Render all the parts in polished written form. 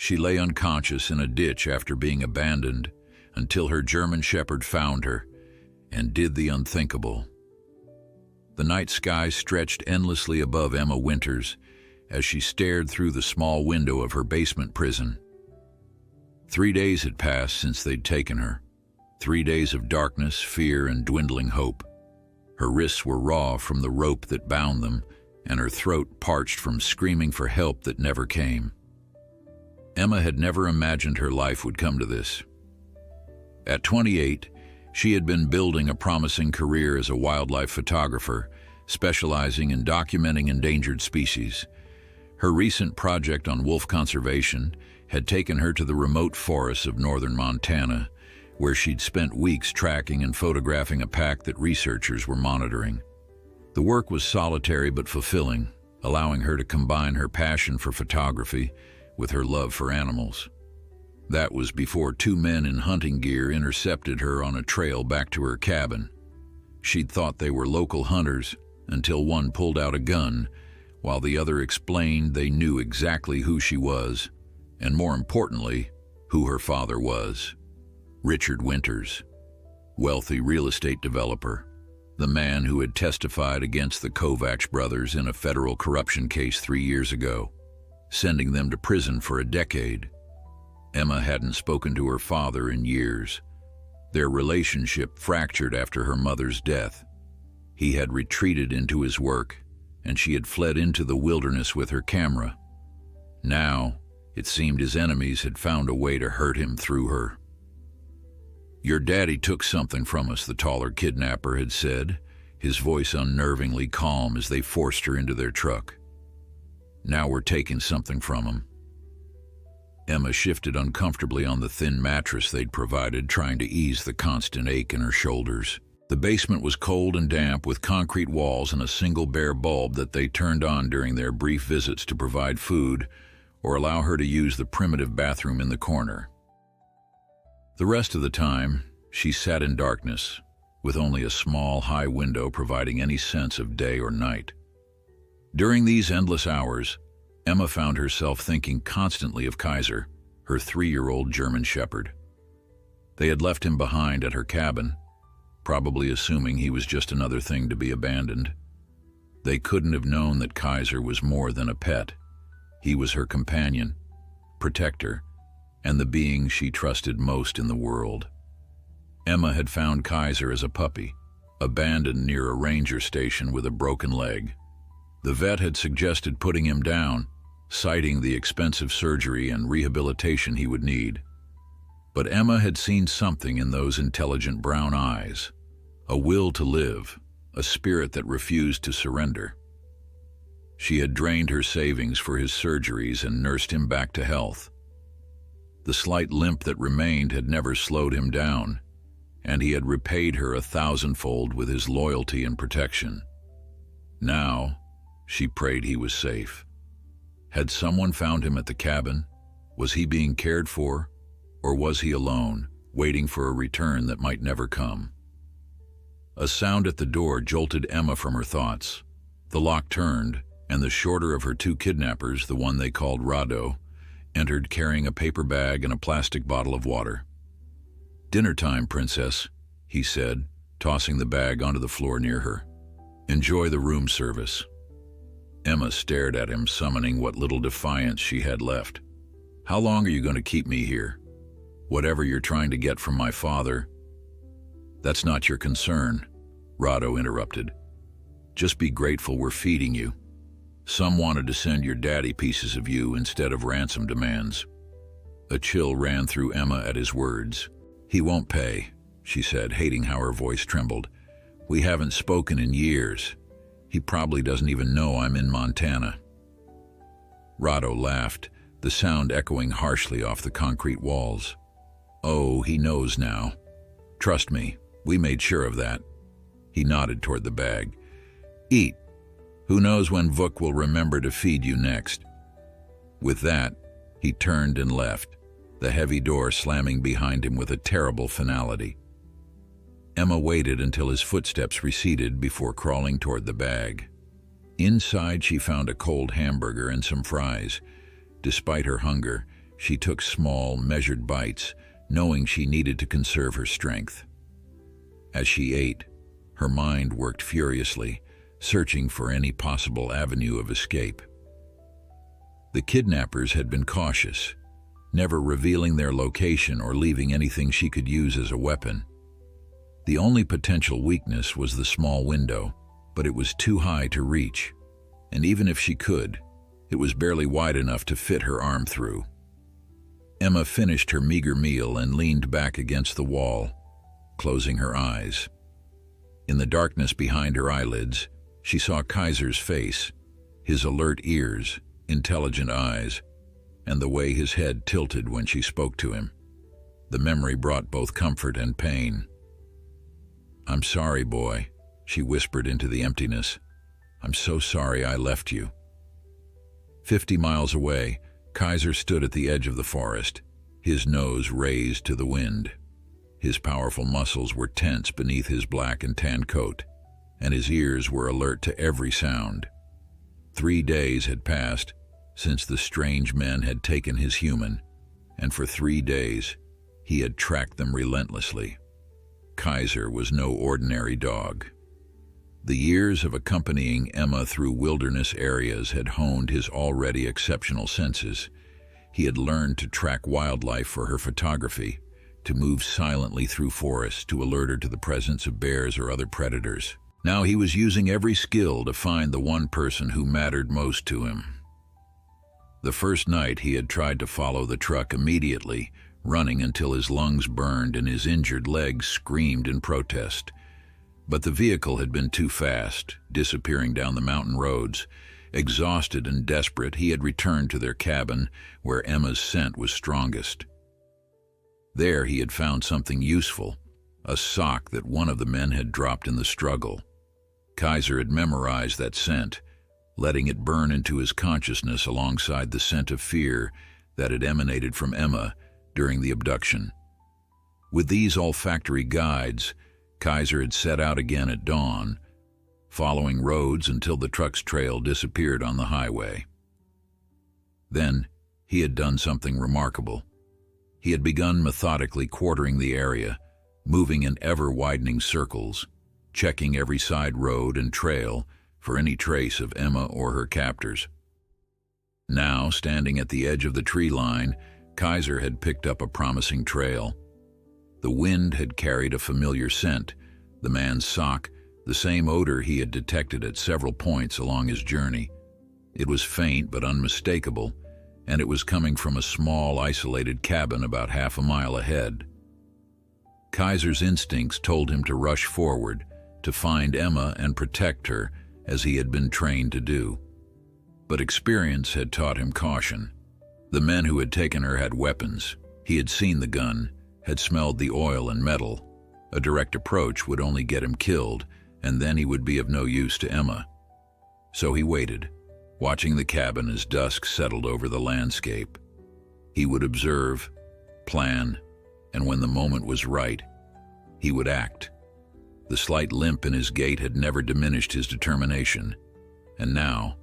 She lay unconscious in a ditch after being abandoned until her German Shepherd found her and did the unthinkable. The night sky stretched endlessly above Emma Winters as she stared through the small window of her basement prison. 3 days had passed since they'd taken her. 3 days of darkness, fear, and dwindling hope. Her wrists were raw from the rope that bound them, and her throat parched from screaming for help that never came. Emma had never imagined her life would come to this. At 28, she had been building a promising career as a wildlife photographer, specializing in documenting endangered species. Her recent project on wolf conservation had taken her to the remote forests of northern Montana, where she'd spent weeks tracking and photographing a pack that researchers were monitoring. The work was solitary but fulfilling, allowing her to combine her passion for photography with her love for animals. That was before 2 men in hunting gear intercepted her on a trail back to her cabin. She'd thought they were local hunters until one pulled out a gun, while the other explained they knew exactly who she was, and more importantly, who her father was. Richard Winters, wealthy real estate developer, the man who had testified against the Kovacs brothers in a federal corruption case 3 years ago, sending them to prison for a decade. Emma hadn't spoken to her father in years. Their relationship fractured after her mother's death. He had retreated into his work, and she had fled into the wilderness with her camera. Now, it seemed his enemies had found a way to hurt him through her. "Your daddy took something from us," the taller kidnapper had said, his voice unnervingly calm as they forced her into their truck. "Now we're taking something from him." Emma shifted uncomfortably on the thin mattress they'd provided, trying to ease the constant ache in her shoulders. The basement was cold and damp, with concrete walls and a single bare bulb that they turned on during their brief visits to provide food or allow her to use the primitive bathroom in the corner. The rest of the time, she sat in darkness, with only a small, high window providing any sense of day or night. During these endless hours, Emma found herself thinking constantly of Kaiser, her 3-year-old German Shepherd. They had left him behind at her cabin, probably assuming he was just another thing to be abandoned. They couldn't have known that Kaiser was more than a pet. He was her companion, protector, and the being she trusted most in the world. Emma had found Kaiser as a puppy, abandoned near a ranger station with a broken leg. The vet had suggested putting him down, citing the expensive surgery and rehabilitation he would need. But Emma had seen something in those intelligent brown eyes, a will to live, a spirit that refused to surrender. She had drained her savings for his surgeries and nursed him back to health. The slight limp that remained had never slowed him down, and he had repaid her 1,000-fold with his loyalty and protection. Now, she prayed he was safe. Had someone found him at the cabin? Was he being cared for? Or was he alone, waiting for a return that might never come? A sound at the door jolted Emma from her thoughts. The lock turned, and the shorter of her 2 kidnappers, the one they called Rado, entered carrying a paper bag and a plastic bottle of water. "Dinner time, princess," he said, tossing the bag onto the floor near her. "Enjoy the room service." Emma stared at him, summoning what little defiance she had left. "How long are you going to keep me here? Whatever you're trying to get from my father—" "That's not your concern," Rado interrupted. "Just be grateful we're feeding you. Some wanted to send your daddy pieces of you instead of ransom demands." A chill ran through Emma at his words. "He won't pay," she said, hating how her voice trembled. "We haven't spoken in years. He probably doesn't even know I'm in Montana." Rado laughed, the sound echoing harshly off the concrete walls. "Oh, he knows now. Trust me, we made sure of that." He nodded toward the bag. "Eat. Who knows when Vuk will remember to feed you next." With that, he turned and left, the heavy door slamming behind him with a terrible finality. Emma waited until his footsteps receded before crawling toward the bag. Inside, she found a cold hamburger and some fries. Despite her hunger, she took small, measured bites, knowing she needed to conserve her strength. As she ate, her mind worked furiously, searching for any possible avenue of escape. The kidnappers had been cautious, never revealing their location or leaving anything she could use as a weapon. The only potential weakness was the small window, but it was too high to reach, and even if she could, it was barely wide enough to fit her arm through. Emma finished her meager meal and leaned back against the wall, closing her eyes. In the darkness behind her eyelids, she saw Kaiser's face, his alert ears, intelligent eyes, and the way his head tilted when she spoke to him. The memory brought both comfort and pain. "I'm sorry, boy," she whispered into the emptiness. "I'm so sorry I left you." 50 miles away, Kaiser stood at the edge of the forest, his nose raised to the wind. His powerful muscles were tense beneath his black and tan coat, and his ears were alert to every sound. 3 days had passed since the strange men had taken his human, and for 3 days he had tracked them relentlessly. Kaiser was no ordinary dog. The years of accompanying Emma through wilderness areas had honed his already exceptional senses. He had learned to track wildlife for her photography, to move silently through forests to alert her to the presence of bears or other predators. Now he was using every skill to find the one person who mattered most to him. The first night he had tried to follow the truck immediately, running until his lungs burned and his injured legs screamed in protest. But the vehicle had been too fast, disappearing down the mountain roads. Exhausted and desperate, he had returned to their cabin, where Emma's scent was strongest. There he had found something useful, a sock that one of the men had dropped in the struggle. Kaiser had memorized that scent, letting it burn into his consciousness alongside the scent of fear that had emanated from Emma during the abduction. With these olfactory guides, Kaiser had set out again at dawn, following roads until the truck's trail disappeared on the highway. Then he had done something remarkable. He had begun methodically quartering the area, moving in ever-widening circles, checking every side road and trail for any trace of Emma or her captors. Now, standing at the edge of the tree line, Kaiser had picked up a promising trail. The wind had carried a familiar scent, the man's sock, the same odor he had detected at several points along his journey. It was faint but unmistakable, and it was coming from a small, isolated cabin about half a mile ahead. Kaiser's instincts told him to rush forward, to find Emma and protect her, as he had been trained to do. But experience had taught him caution. The men who had taken her had weapons. He had seen the gun, had smelled the oil and metal. A direct approach would only get him killed, and then he would be of no use to Emma. So he waited, watching the cabin as dusk settled over the landscape. He would observe, plan, and when the moment was right, he would act. The slight limp in his gait had never diminished his determination, and now,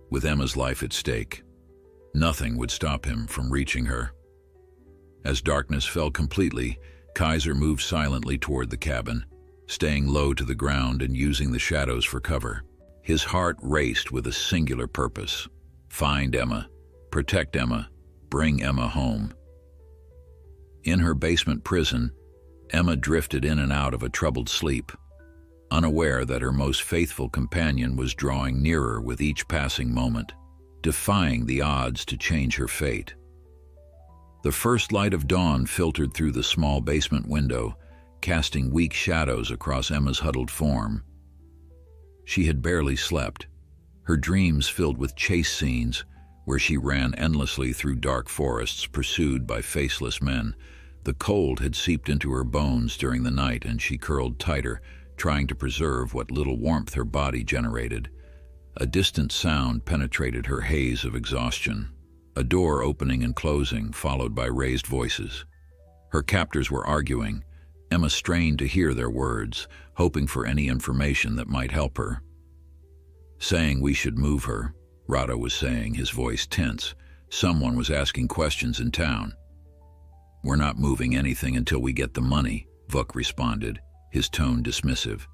with Emma's life at stake, nothing would stop him from reaching her. As darkness fell completely, Kaiser moved silently toward the cabin, staying low to the ground and using the shadows for cover. His heart raced with a singular purpose: find Emma, protect Emma, bring Emma home. In her basement prison, Emma drifted in and out of a troubled sleep, unaware that her most faithful companion was drawing nearer with each passing moment, defying the odds to change her fate. The first light of dawn filtered through the small basement window, casting weak shadows across Emma's huddled form. She had barely slept, her dreams filled with chase scenes where she ran endlessly through dark forests pursued by faceless men. The cold had seeped into her bones during the night, and she curled tighter, trying to preserve what little warmth her body generated. A distant sound penetrated her haze of exhaustion, a door opening and closing, followed by raised voices. Her captors were arguing. Emma strained to hear their words, hoping for any information that might help her. "Saying we should move her," Rado was saying, his voice tense, Someone was asking questions in town. "We're not moving anything until we get the money," Vuk responded, his tone dismissive.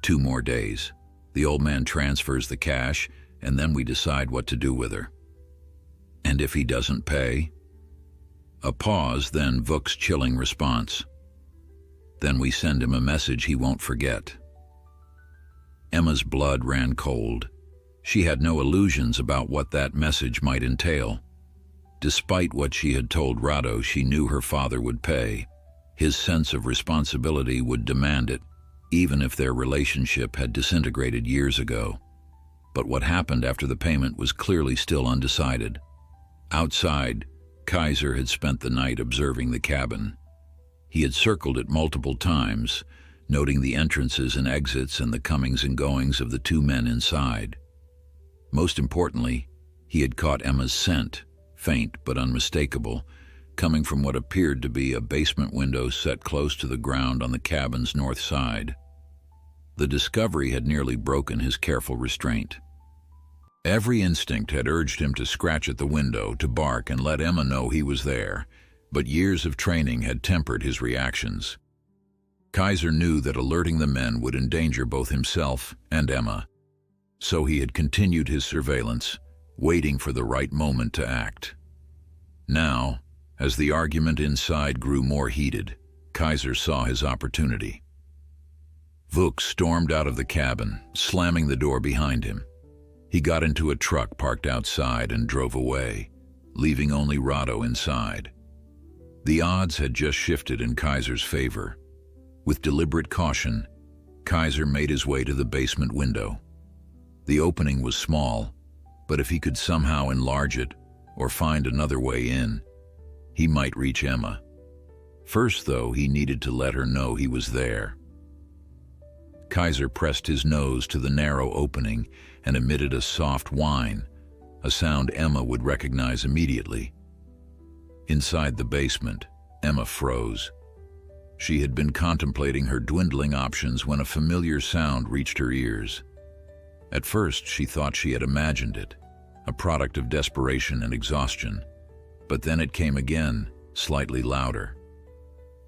"2 more days. The old man transfers the cash, and then we decide what to do with her." "And if he doesn't pay?" A pause, then Vuk's chilling response. "Then we send him a message he won't forget." Emma's blood ran cold. She had no illusions about what that message might entail. Despite what she had told Rado, she knew her father would pay. His sense of responsibility would demand it, even if their relationship had disintegrated years ago. But what happened after the payment was clearly still undecided. Outside, Kaiser had spent the night observing the cabin. He had circled it multiple times, noting the entrances and exits and the comings and goings of the 2 men inside. Most importantly, he had caught Emma's scent, faint but unmistakable, coming from what appeared to be a basement window set close to the ground on the cabin's north side. The discovery had nearly broken his careful restraint. Every instinct had urged him to scratch at the window, to bark and let Emma know he was there, but years of training had tempered his reactions. Kaiser knew that alerting the men would endanger both himself and Emma, so he had continued his surveillance, waiting for the right moment to act. Now, as the argument inside grew more heated, Kaiser saw his opportunity. Vuk stormed out of the cabin, slamming the door behind him. He got into a truck parked outside and drove away, leaving only Rado inside. The odds had just shifted in Kaiser's favor. With deliberate caution, Kaiser made his way to the basement window. The opening was small, but if he could somehow enlarge it or find another way in, he might reach Emma. First, though, he needed to let her know he was there. Kaiser pressed his nose to the narrow opening and emitted a soft whine, a sound Emma would recognize immediately. Inside the basement, Emma froze. She had been contemplating her dwindling options when a familiar sound reached her ears. At first, she thought she had imagined it, a product of desperation and exhaustion. But then it came again, slightly louder.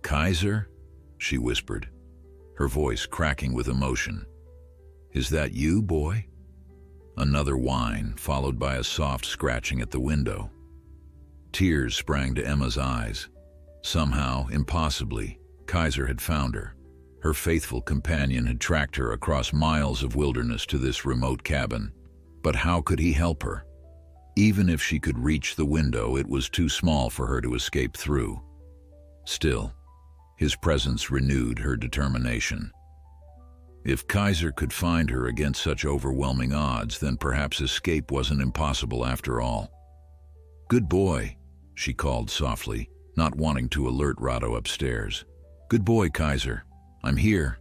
"Kaiser?" she whispered, her voice cracking with emotion. "Is that you, boy?" Another whine, followed by a soft scratching at the window. Tears sprang to Emma's eyes. Somehow, impossibly, Kaiser had found her. Her faithful companion had tracked her across miles of wilderness to this remote cabin. But how could he help her? Even if she could reach the window, it was too small for her to escape through. Still, his presence renewed her determination. If Kaiser could find her against such overwhelming odds, then perhaps escape wasn't impossible after all. "Good boy," she called softly, not wanting to alert Rado upstairs. "Good boy, Kaiser. I'm here."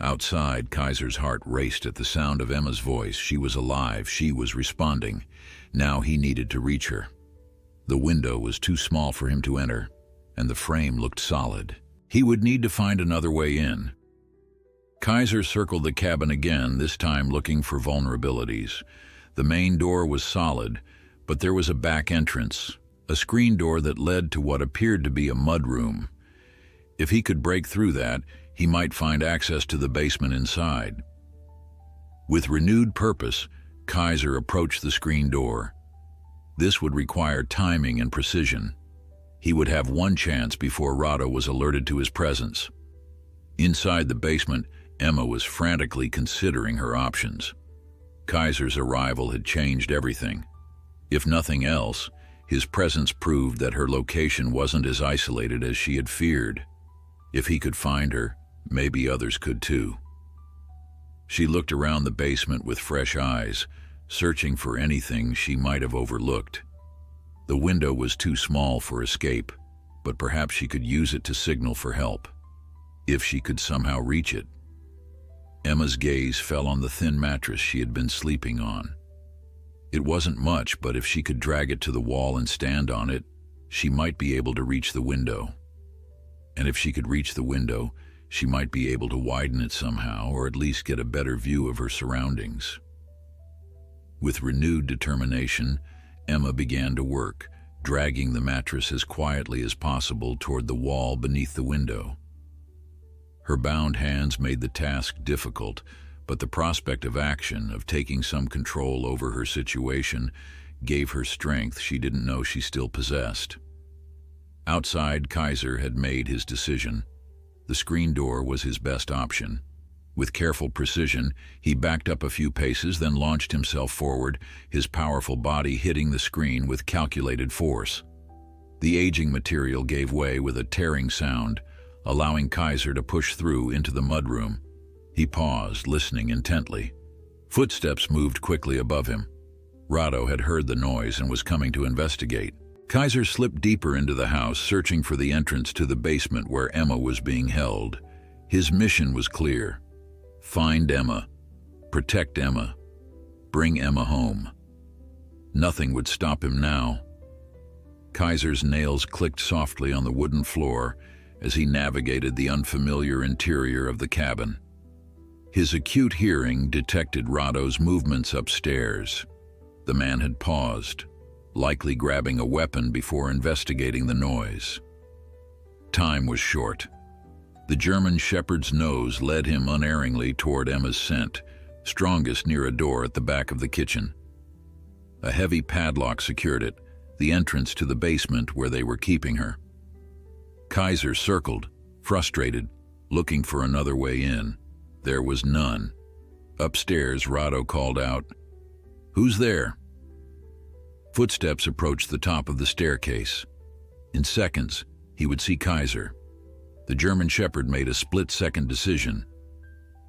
Outside, Kaiser's heart raced at the sound of Emma's voice. She was alive. She was responding. Now he needed to reach her. The window was too small for him to enter, and the frame looked solid. He would need to find another way in. Kaiser circled the cabin again, this time looking for vulnerabilities. The main door was solid, but there was a back entrance, a screen door that led to what appeared to be a mudroom. If he could break through that, he might find access to the basement inside. With renewed purpose, Kaiser approached the screen door. This would require timing and precision. He would have one chance before Rado was alerted to his presence. Inside the basement, Emma was frantically considering her options. Kaiser's arrival had changed everything. If nothing else, his presence proved that her location wasn't as isolated as she had feared. If he could find her, maybe others could too. She looked around the basement with fresh eyes, searching for anything she might have overlooked. The window was too small for escape, but perhaps she could use it to signal for help, if she could somehow reach it. Emma's gaze fell on the thin mattress she had been sleeping on. It wasn't much, but if she could drag it to the wall and stand on it, she might be able to reach the window. And if she could reach the window, she might be able to widen it somehow, or at least get a better view of her surroundings. With renewed determination, Emma began to work, dragging the mattress as quietly as possible toward the wall beneath the window. Her bound hands made the task difficult, but the prospect of action, of taking some control over her situation, gave her strength she didn't know she still possessed. Outside, Kaiser had made his decision. The screen door was his best option. With careful precision, he backed up a few paces, then launched himself forward, his powerful body hitting the screen with calculated force. The aging material gave way with a tearing sound, allowing Kaiser to push through into the mudroom. He paused, listening intently. Footsteps moved quickly above him. Rado had heard the noise and was coming to investigate. Kaiser slipped deeper into the house, searching for the entrance to the basement where Emma was being held. His mission was clear. Find Emma. Protect Emma. Bring Emma home. Nothing would stop him now. Kaiser's nails clicked softly on the wooden floor as he navigated the unfamiliar interior of the cabin. His acute hearing detected Rado's movements upstairs. The man had paused, likely grabbing a weapon before investigating the noise. Time was short. The German shepherd's nose led him unerringly toward Emma's scent, strongest near a door at the back of the kitchen. A heavy padlock secured it, the entrance to the basement where they were keeping her. Kaiser circled, frustrated, looking for another way in. There was none. Upstairs, Rado called out, "Who's there?" Footsteps approached the top of the staircase. In seconds, he would see Kaiser. The German shepherd made a split-second decision.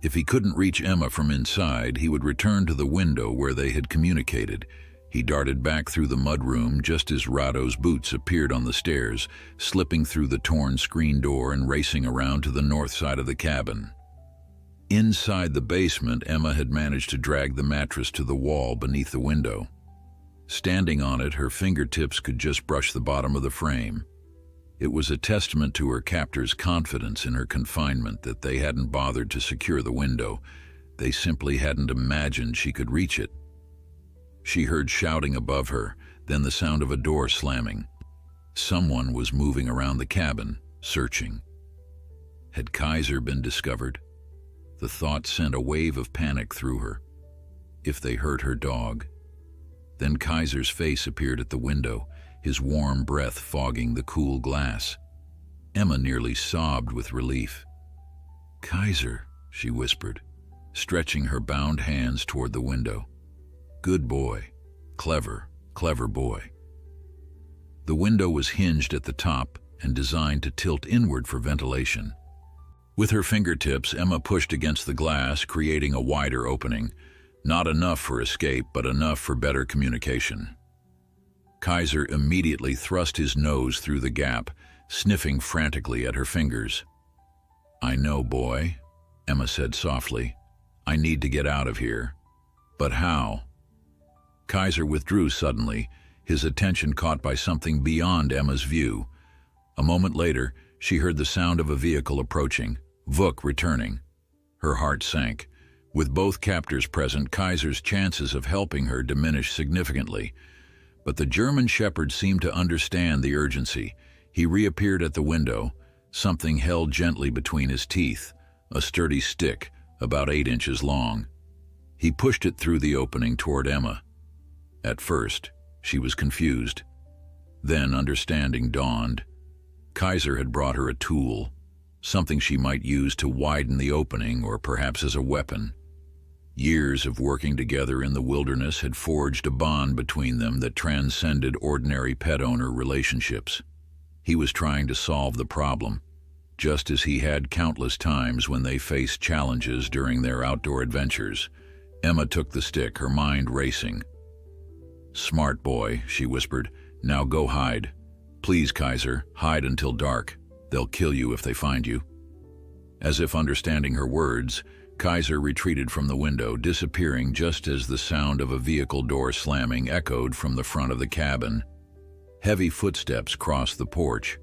If he couldn't reach Emma from inside, he would return to the window where they had communicated. He darted back through the mudroom just as Rado's boots appeared on the stairs, slipping through the torn screen door and racing around to the north side of the cabin. Inside the basement, Emma had managed to drag the mattress to the wall beneath the window. Standing on it, her fingertips could just brush the bottom of the frame. It was a testament to her captor's confidence in her confinement that they hadn't bothered to secure the window. They simply hadn't imagined she could reach it. She heard shouting above her, then the sound of a door slamming. Someone was moving around the cabin, searching. Had Kaiser been discovered? The thought sent a wave of panic through her. If they hurt her dog? Then Kaiser's face appeared at the window, his warm breath fogging the cool glass. Emma nearly sobbed with relief. "Kaiser," she whispered, stretching her bound hands toward the window. "Good boy. Clever, clever boy." The window was hinged at the top and designed to tilt inward for ventilation. With her fingertips, Emma pushed against the glass, creating a wider opening. Not enough for escape, but enough for better communication. Kaiser immediately thrust his nose through the gap, sniffing frantically at her fingers. "I know, boy," Emma said softly. "I need to get out of here. But how?" Kaiser withdrew suddenly, his attention caught by something beyond Emma's view. A moment later, she heard the sound of a vehicle approaching, Vuk returning. Her heart sank. With both captors present, Kaiser's chances of helping her diminished significantly. But the German shepherd seemed to understand the urgency. He reappeared at the window, something held gently between his teeth, a sturdy stick about 8 inches long. He pushed it through the opening toward Emma. At first, she was confused. Then understanding dawned. Kaiser had brought her a tool, something she might use to widen the opening or perhaps as a weapon. Years of working together in the wilderness had forged a bond between them that transcended ordinary pet-owner relationships. He was trying to solve the problem, just as he had countless times when they faced challenges during their outdoor adventures. Emma took the stick, her mind racing. "Smart boy," she whispered. "Now go hide. Please, Kaiser, hide until dark. They'll kill you if they find you." As if understanding her words, Kaiser retreated from the window, disappearing just as the sound of a vehicle door slamming echoed from the front of the cabin. Heavy footsteps crossed the porch.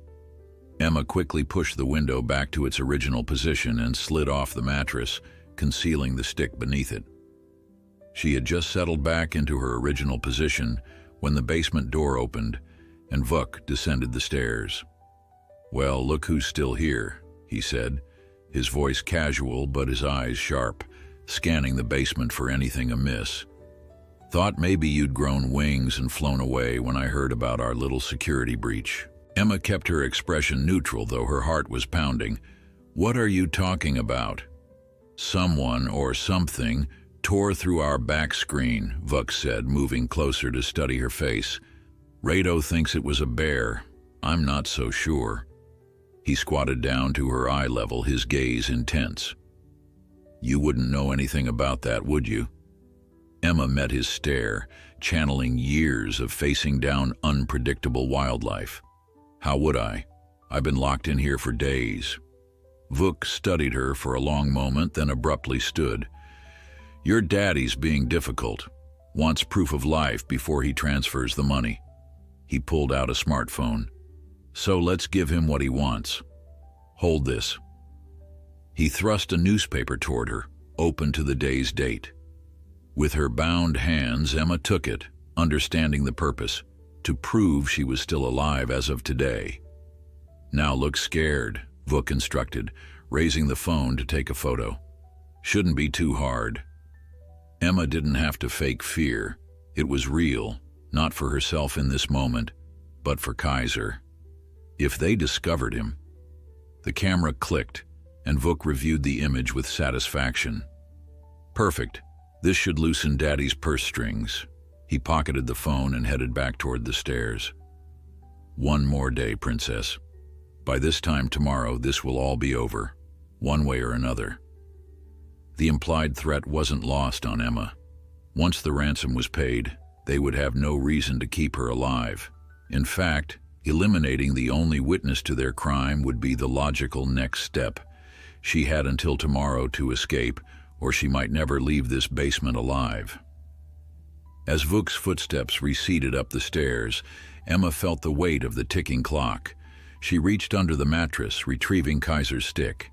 Emma quickly pushed the window back to its original position and slid off the mattress, concealing the stick beneath it. She had just settled back into her original position when the basement door opened and Vuk descended the stairs. "Well, look who's still here," he said, his voice casual but his eyes sharp, scanning the basement for anything amiss. "Thought maybe you'd grown wings and flown away when I heard about our little security breach." Emma kept her expression neutral, though her heart was pounding. "What are you talking about?" "Someone or something tore through our back screen," Vuk said, moving closer to study her face. "Rado thinks it was a bear. I'm not so sure." He squatted down to her eye level, his gaze intense. "You wouldn't know anything about that, would you?" Emma met his stare, channeling years of facing down unpredictable wildlife. "How would I? I've been locked in here for days." Vuk studied her for a long moment, then abruptly stood. "Your daddy's being difficult. Wants proof of life before he transfers the money." He pulled out a smartphone. "So let's give him what he wants. Hold this." He thrust a newspaper toward her, open to the day's date. With her bound hands, Emma took it, understanding the purpose, to prove she was still alive as of today. "Now look scared," Vuk instructed, raising the phone to take a photo. "Shouldn't be too hard." Emma didn't have to fake fear. It was real, not for herself in this moment, but for Kaiser. If they discovered him... The camera clicked, and Vuk reviewed the image with satisfaction. "Perfect. This should loosen Daddy's purse strings." He pocketed the phone and headed back toward the stairs. "One more day, Princess. By this time tomorrow, this will all be over, one way or another." The implied threat wasn't lost on Emma. Once the ransom was paid, they would have no reason to keep her alive. In fact, eliminating the only witness to their crime would be the logical next step. She had until tomorrow to escape, or she might never leave this basement alive. As Vuk's footsteps receded up the stairs, Emma felt the weight of the ticking clock. She reached under the mattress, retrieving Kaiser's stick.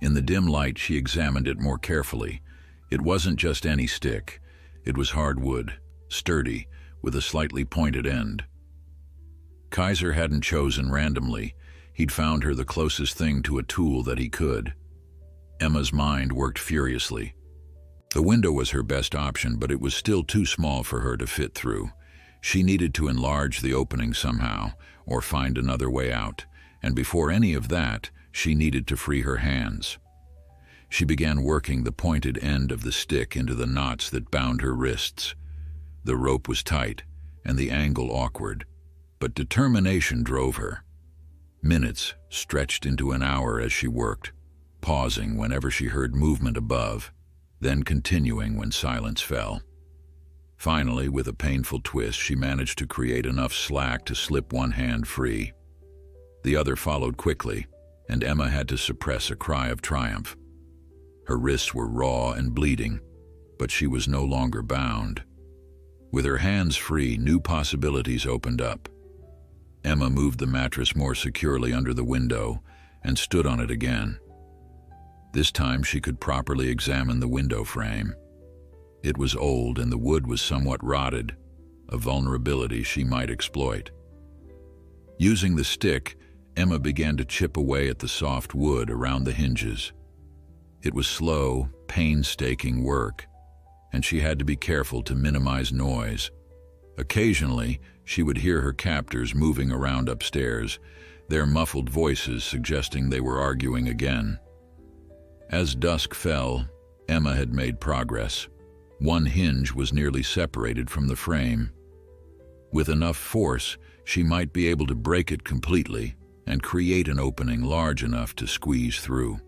In the dim light, she examined it more carefully. It wasn't just any stick. It was hardwood, sturdy, with a slightly pointed end. Kaiser hadn't chosen randomly. He'd found her the closest thing to a tool that he could. Emma's mind worked furiously. The window was her best option, but it was still too small for her to fit through. She needed to enlarge the opening somehow, or find another way out, and before any of that, she needed to free her hands. She began working the pointed end of the stick into the knots that bound her wrists. The rope was tight, and the angle awkward, but determination drove her. Minutes stretched into an hour as she worked, pausing whenever she heard movement above, then continuing when silence fell. Finally, with a painful twist, she managed to create enough slack to slip one hand free. The other followed quickly, and Emma had to suppress a cry of triumph. Her wrists were raw and bleeding, but she was no longer bound. With her hands free, new possibilities opened up. Emma moved the mattress more securely under the window and stood on it again. This time she could properly examine the window frame. It was old and the wood was somewhat rotted, a vulnerability she might exploit. Using the stick, Emma began to chip away at the soft wood around the hinges. It was slow, painstaking work, and she had to be careful to minimize noise. Occasionally, she would hear her captors moving around upstairs, their muffled voices suggesting they were arguing again. As dusk fell, Emma had made progress. One hinge was nearly separated from the frame. With enough force, she might be able to break it completely and create an opening large enough to squeeze through.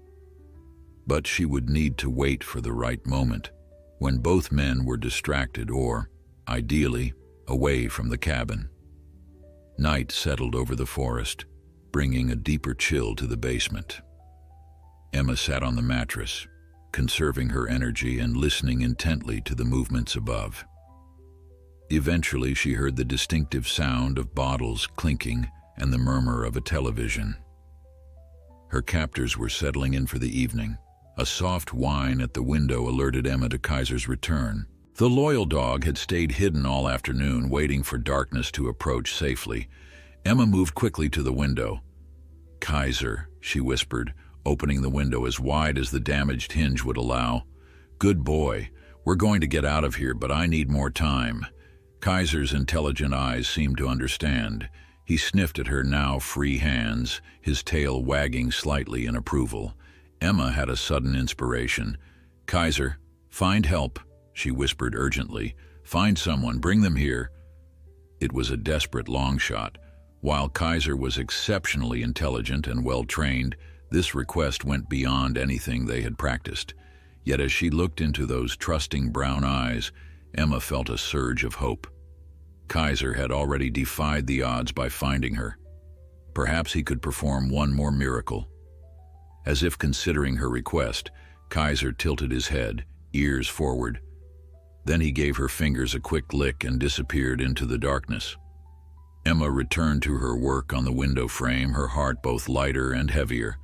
But she would need to wait for the right moment, when both men were distracted or, ideally, away from the cabin. Night settled over the forest, bringing a deeper chill to the basement. Emma sat on the mattress, conserving her energy and listening intently to the movements above. Eventually, she heard the distinctive sound of bottles clinking and the murmur of a television. Her captors were settling in for the evening. A soft whine at the window alerted Emma to Kaiser's return. The loyal dog had stayed hidden all afternoon, waiting for darkness to approach safely. Emma moved quickly to the window. "Kaiser," she whispered, opening the window as wide as the damaged hinge would allow. "Good boy. We're going to get out of here, but I need more time." Kaiser's intelligent eyes seemed to understand. He sniffed at her now free hands, his tail wagging slightly in approval. Emma had a sudden inspiration. "Kaiser, find help," she whispered urgently. "Find someone, bring them here." It was a desperate long shot. While Kaiser was exceptionally intelligent and well-trained, this request went beyond anything they had practiced. Yet as she looked into those trusting brown eyes, Emma felt a surge of hope. Kaiser had already defied the odds by finding her. Perhaps he could perform one more miracle. As if considering her request, Kaiser tilted his head, ears forward. Then he gave her fingers a quick lick and disappeared into the darkness. Emma returned to her work on the window frame, her heart both lighter and heavier.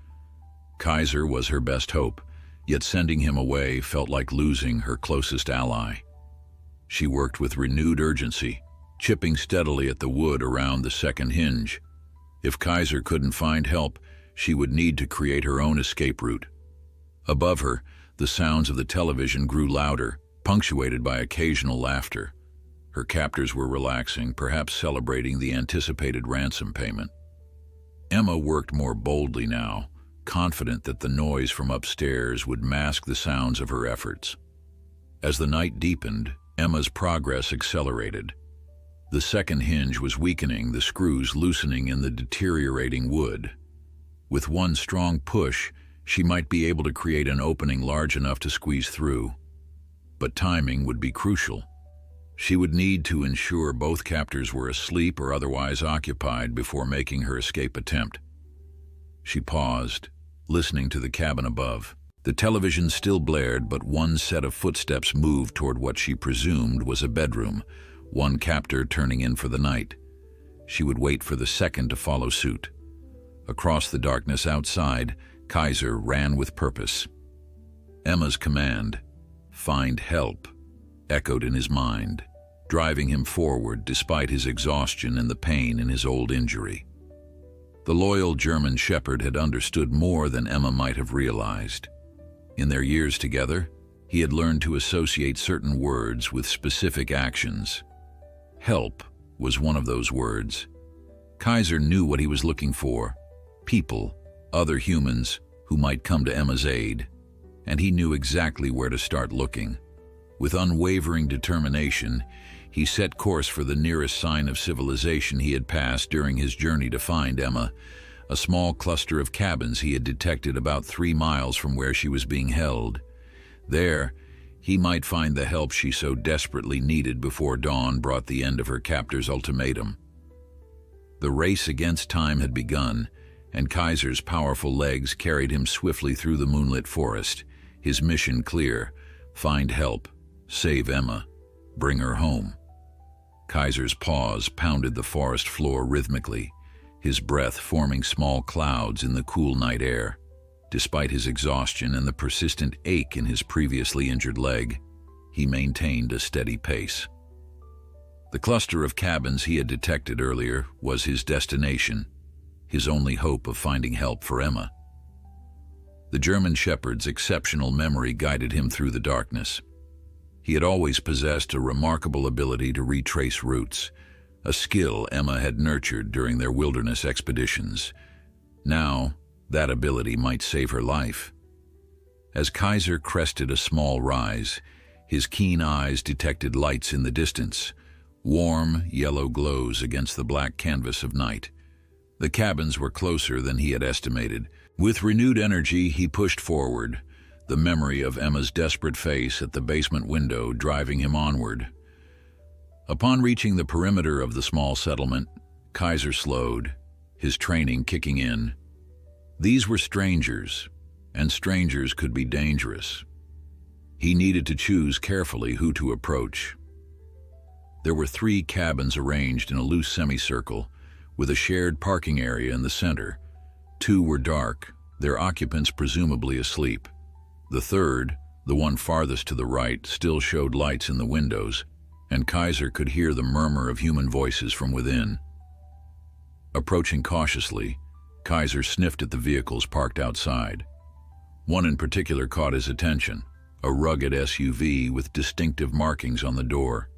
Kaiser was her best hope, yet sending him away felt like losing her closest ally. She worked with renewed urgency, chipping steadily at the wood around the second hinge. If Kaiser couldn't find help, she would need to create her own escape route. Above her, the sounds of the television grew louder, punctuated by occasional laughter. Her captors were relaxing, perhaps celebrating the anticipated ransom payment. Emma worked more boldly now, confident that the noise from upstairs would mask the sounds of her efforts. As the night deepened, Emma's progress accelerated. The second hinge was weakening, the screws loosening in the deteriorating wood. With one strong push, she might be able to create an opening large enough to squeeze through. But timing would be crucial. She would need to ensure both captors were asleep or otherwise occupied before making her escape attempt. She paused, listening to the cabin above. The television still blared, but one set of footsteps moved toward what she presumed was a bedroom, one captor turning in for the night. She would wait for the second to follow suit. Across the darkness outside, Kaiser ran with purpose. Emma's command, "Find help," echoed in his mind, driving him forward despite his exhaustion and the pain in his old injury. The loyal German shepherd had understood more than Emma might have realized. In their years together, he had learned to associate certain words with specific actions. Help was one of those words. Kaiser knew what he was looking for: people, other humans who might come to Emma's aid, and he knew exactly where to start looking. With unwavering determination, he set course for the nearest sign of civilization he had passed during his journey to find Emma, a small cluster of cabins he had detected about 3 miles from where she was being held. There, he might find the help she so desperately needed before dawn brought the end of her captor's ultimatum. The race against time had begun, and Kaiser's powerful legs carried him swiftly through the moonlit forest, his mission clear: find help, save Emma, bring her home. Kaiser's paws pounded the forest floor rhythmically, his breath forming small clouds in the cool night air. Despite his exhaustion and the persistent ache in his previously injured leg, he maintained a steady pace. The cluster of cabins he had detected earlier was his destination, his only hope of finding help for Emma. The German shepherd's exceptional memory guided him through the darkness. He had always possessed a remarkable ability to retrace routes, a skill Emma had nurtured during their wilderness expeditions. Now, that ability might save her life. As Kaiser crested a small rise, his keen eyes detected lights in the distance, warm yellow glows against the black canvas of night. The cabins were closer than he had estimated. With renewed energy, he pushed forward, the memory of Emma's desperate face at the basement window driving him onward. Upon reaching the perimeter of the small settlement, Kaiser slowed, his training kicking in. These were strangers, and strangers could be dangerous. He needed to choose carefully who to approach. There were 3 cabins arranged in a loose semicircle, with a shared parking area in the center. 2 were dark, their occupants presumably asleep. The third, The one farthest to the right still showed lights in the windows, and Kaiser could hear the murmur of human voices from within. Approaching cautiously, Kaiser sniffed at the vehicles parked outside. One in particular caught his attention, a rugged SUV with distinctive markings on the door.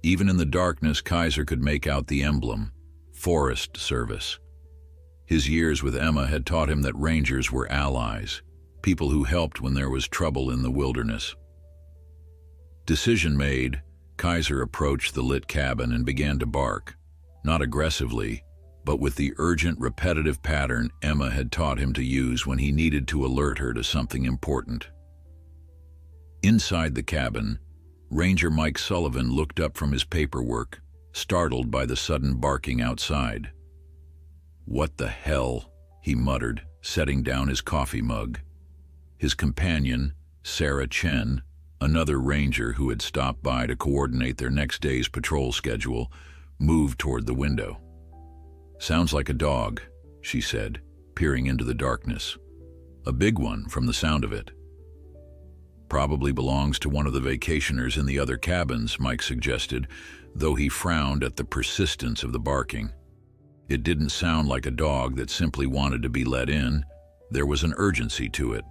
Even in the darkness, Kaiser could make out the emblem, Forest Service. His years with Emma had taught him that rangers were allies, people who helped when there was trouble in the wilderness. Decision made, Kaiser approached the lit cabin and began to bark, not aggressively, but with the urgent, repetitive pattern Emma had taught him to use when he needed to alert her to something important. Inside the cabin, Ranger Mike Sullivan looked up from his paperwork, startled by the sudden barking outside. "What the hell?" he muttered, setting down his coffee mug. His companion, Sarah Chen, another ranger who had stopped by to coordinate their next day's patrol schedule, moved toward the window. "Sounds like a dog," she said, peering into the darkness. "A big one from the sound of it." "Probably belongs to one of the vacationers in the other cabins," Mike suggested, though he frowned at the persistence of the barking. It didn't sound like a dog that simply wanted to be let in. There was an urgency to it.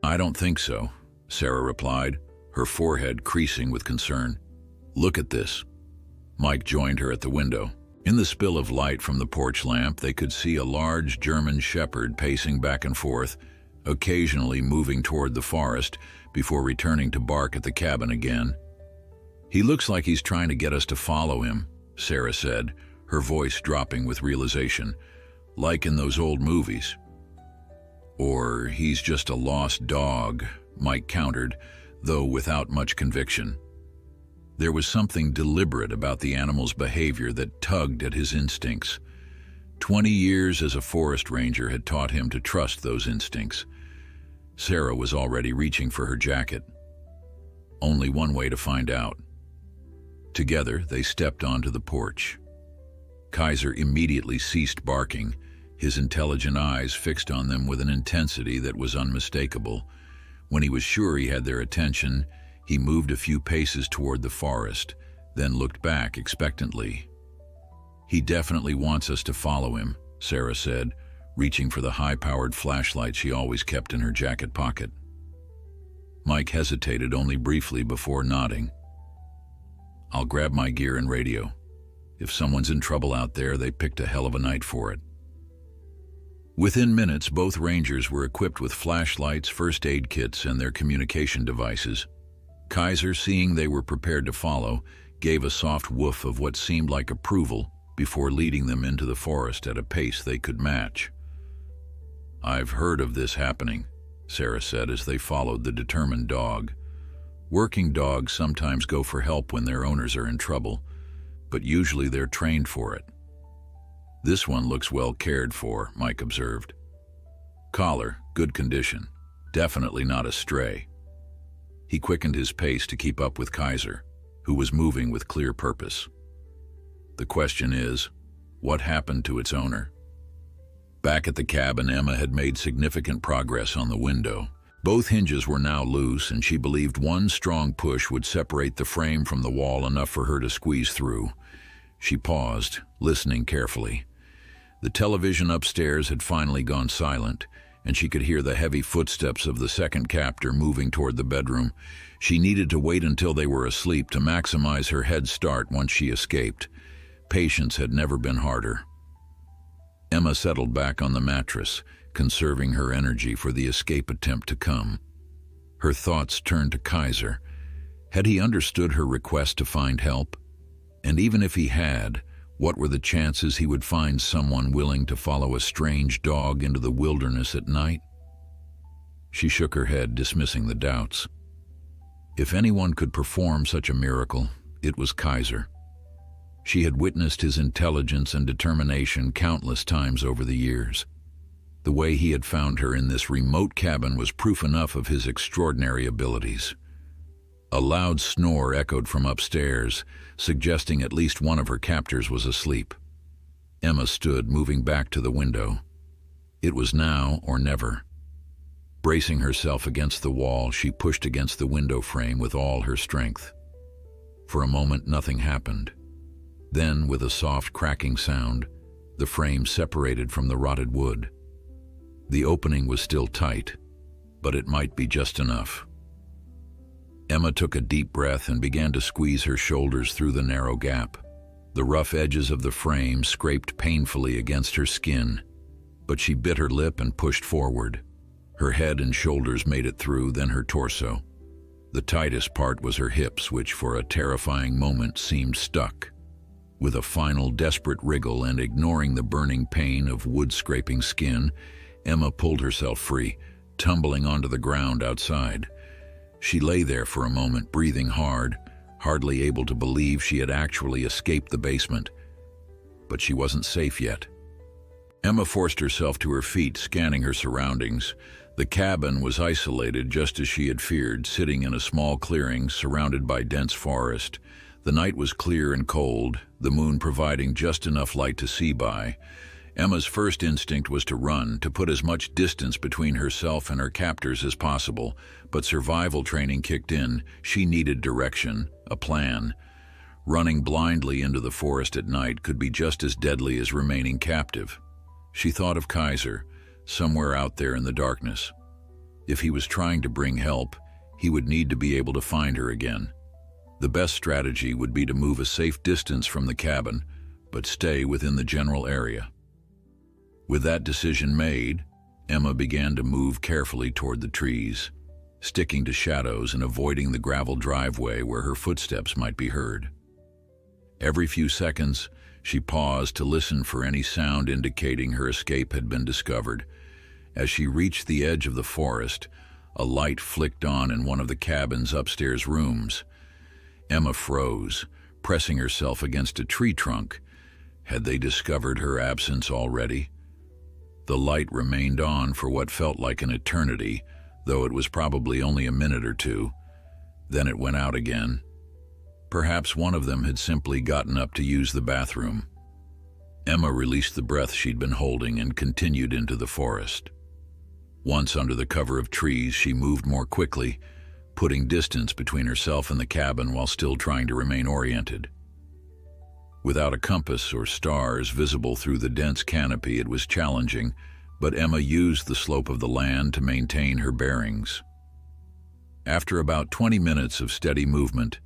"I don't think so," Sarah replied, her forehead creasing with concern. "Look at this." Mike joined her at the window. In the spill of light from the porch lamp, they could see a large German shepherd pacing back and forth, occasionally moving toward the forest before returning to bark at the cabin again. "He looks like he's trying to get us to follow him," Sarah said, her voice dropping with realization, "like in those old movies." "Or he's just a lost dog," Mike countered, though without much conviction. There was something deliberate about the animal's behavior that tugged at his instincts. 20 years as a forest ranger had taught him to trust those instincts. Sarah was already reaching for her jacket. Only one way to find out. Together, they stepped onto the porch. Kaiser immediately ceased barking, his intelligent eyes fixed on them with an intensity that was unmistakable. When he was sure he had their attention, he moved a few paces toward the forest, then looked back expectantly. "He definitely wants us to follow him," Sarah said, reaching for the high-powered flashlight she always kept in her jacket pocket. Mike hesitated only briefly before nodding. "I'll grab my gear and radio. If someone's in trouble out there, they picked a hell of a night for it." Within minutes, both rangers were equipped with flashlights, first aid kits, and their communication devices. Kaiser, seeing they were prepared to follow, gave a soft woof of what seemed like approval before leading them into the forest at a pace they could match. "I've heard of this happening," Sarah said as they followed the determined dog. "Working dogs sometimes go for help when their owners are in trouble, but usually they're trained for it." "This one looks well cared for," Mike observed. "Collar, good condition. Definitely not a stray." He quickened his pace to keep up with Kaiser, who was moving with clear purpose. "The question is, what happened to its owner?" Back at the cabin, Emma had made significant progress on the window. Both hinges were now loose, and she believed one strong push would separate the frame from the wall enough for her to squeeze through. She paused, listening carefully. The television upstairs had finally gone silent, and she could hear the heavy footsteps of the second captor moving toward the bedroom. She needed to wait until they were asleep to maximize her head start once she escaped. Patience had never been harder. Emma settled back on the mattress, conserving her energy for the escape attempt to come. Her thoughts turned to Kaiser. Had he understood her request to find help? And even if he had, what were the chances he would find someone willing to follow a strange dog into the wilderness at night? She shook her head, dismissing the doubts. If anyone could perform such a miracle, it was Kaiser. She had witnessed his intelligence and determination countless times over the years. The way he had found her in this remote cabin was proof enough of his extraordinary abilities. A loud snore echoed from upstairs, suggesting at least one of her captors was asleep. Emma stood, moving back to the window. It was now or never. Bracing herself against the wall, she pushed against the window frame with all her strength. For a moment, nothing happened. Then, with a soft cracking sound, the frame separated from the rotted wood. The opening was still tight, but it might be just enough. Emma took a deep breath and began to squeeze her shoulders through the narrow gap. The rough edges of the frame scraped painfully against her skin, but she bit her lip and pushed forward. Her head and shoulders made it through, then her torso. The tightest part was her hips, which for a terrifying moment seemed stuck. With a final desperate wriggle and ignoring the burning pain of wood-scraping skin, Emma pulled herself free, tumbling onto the ground outside. She lay there for a moment, breathing hard, hardly able to believe she had actually escaped the basement. But she wasn't safe yet. Emma forced herself to her feet, scanning her surroundings. The cabin was isolated just as she had feared, sitting in a small clearing surrounded by dense forest. The night was clear and cold, the moon providing just enough light to see by. Emma's first instinct was to run, to put as much distance between herself and her captors as possible, but survival training kicked in. She needed direction, a plan. Running blindly into the forest at night could be just as deadly as remaining captive. She thought of Kaiser, somewhere out there in the darkness. If he was trying to bring help, he would need to be able to find her again. The best strategy would be to move a safe distance from the cabin, but stay within the general area. With that decision made, Emma began to move carefully toward the trees, sticking to shadows and avoiding the gravel driveway where her footsteps might be heard. Every few seconds, she paused to listen for any sound indicating her escape had been discovered. As she reached the edge of the forest, a light flicked on in one of the cabin's upstairs rooms. Emma froze, pressing herself against a tree trunk. Had they discovered her absence already? The light remained on for what felt like an eternity, though it was probably only a minute or two. Then it went out again. Perhaps one of them had simply gotten up to use the bathroom. Emma released the breath she'd been holding and continued into the forest. Once under the cover of trees, she moved more quickly, putting distance between herself and the cabin while still trying to remain oriented. Without a compass or stars visible through the dense canopy, it was challenging, but Emma used the slope of the land to maintain her bearings. After about 20 minutes of steady movement,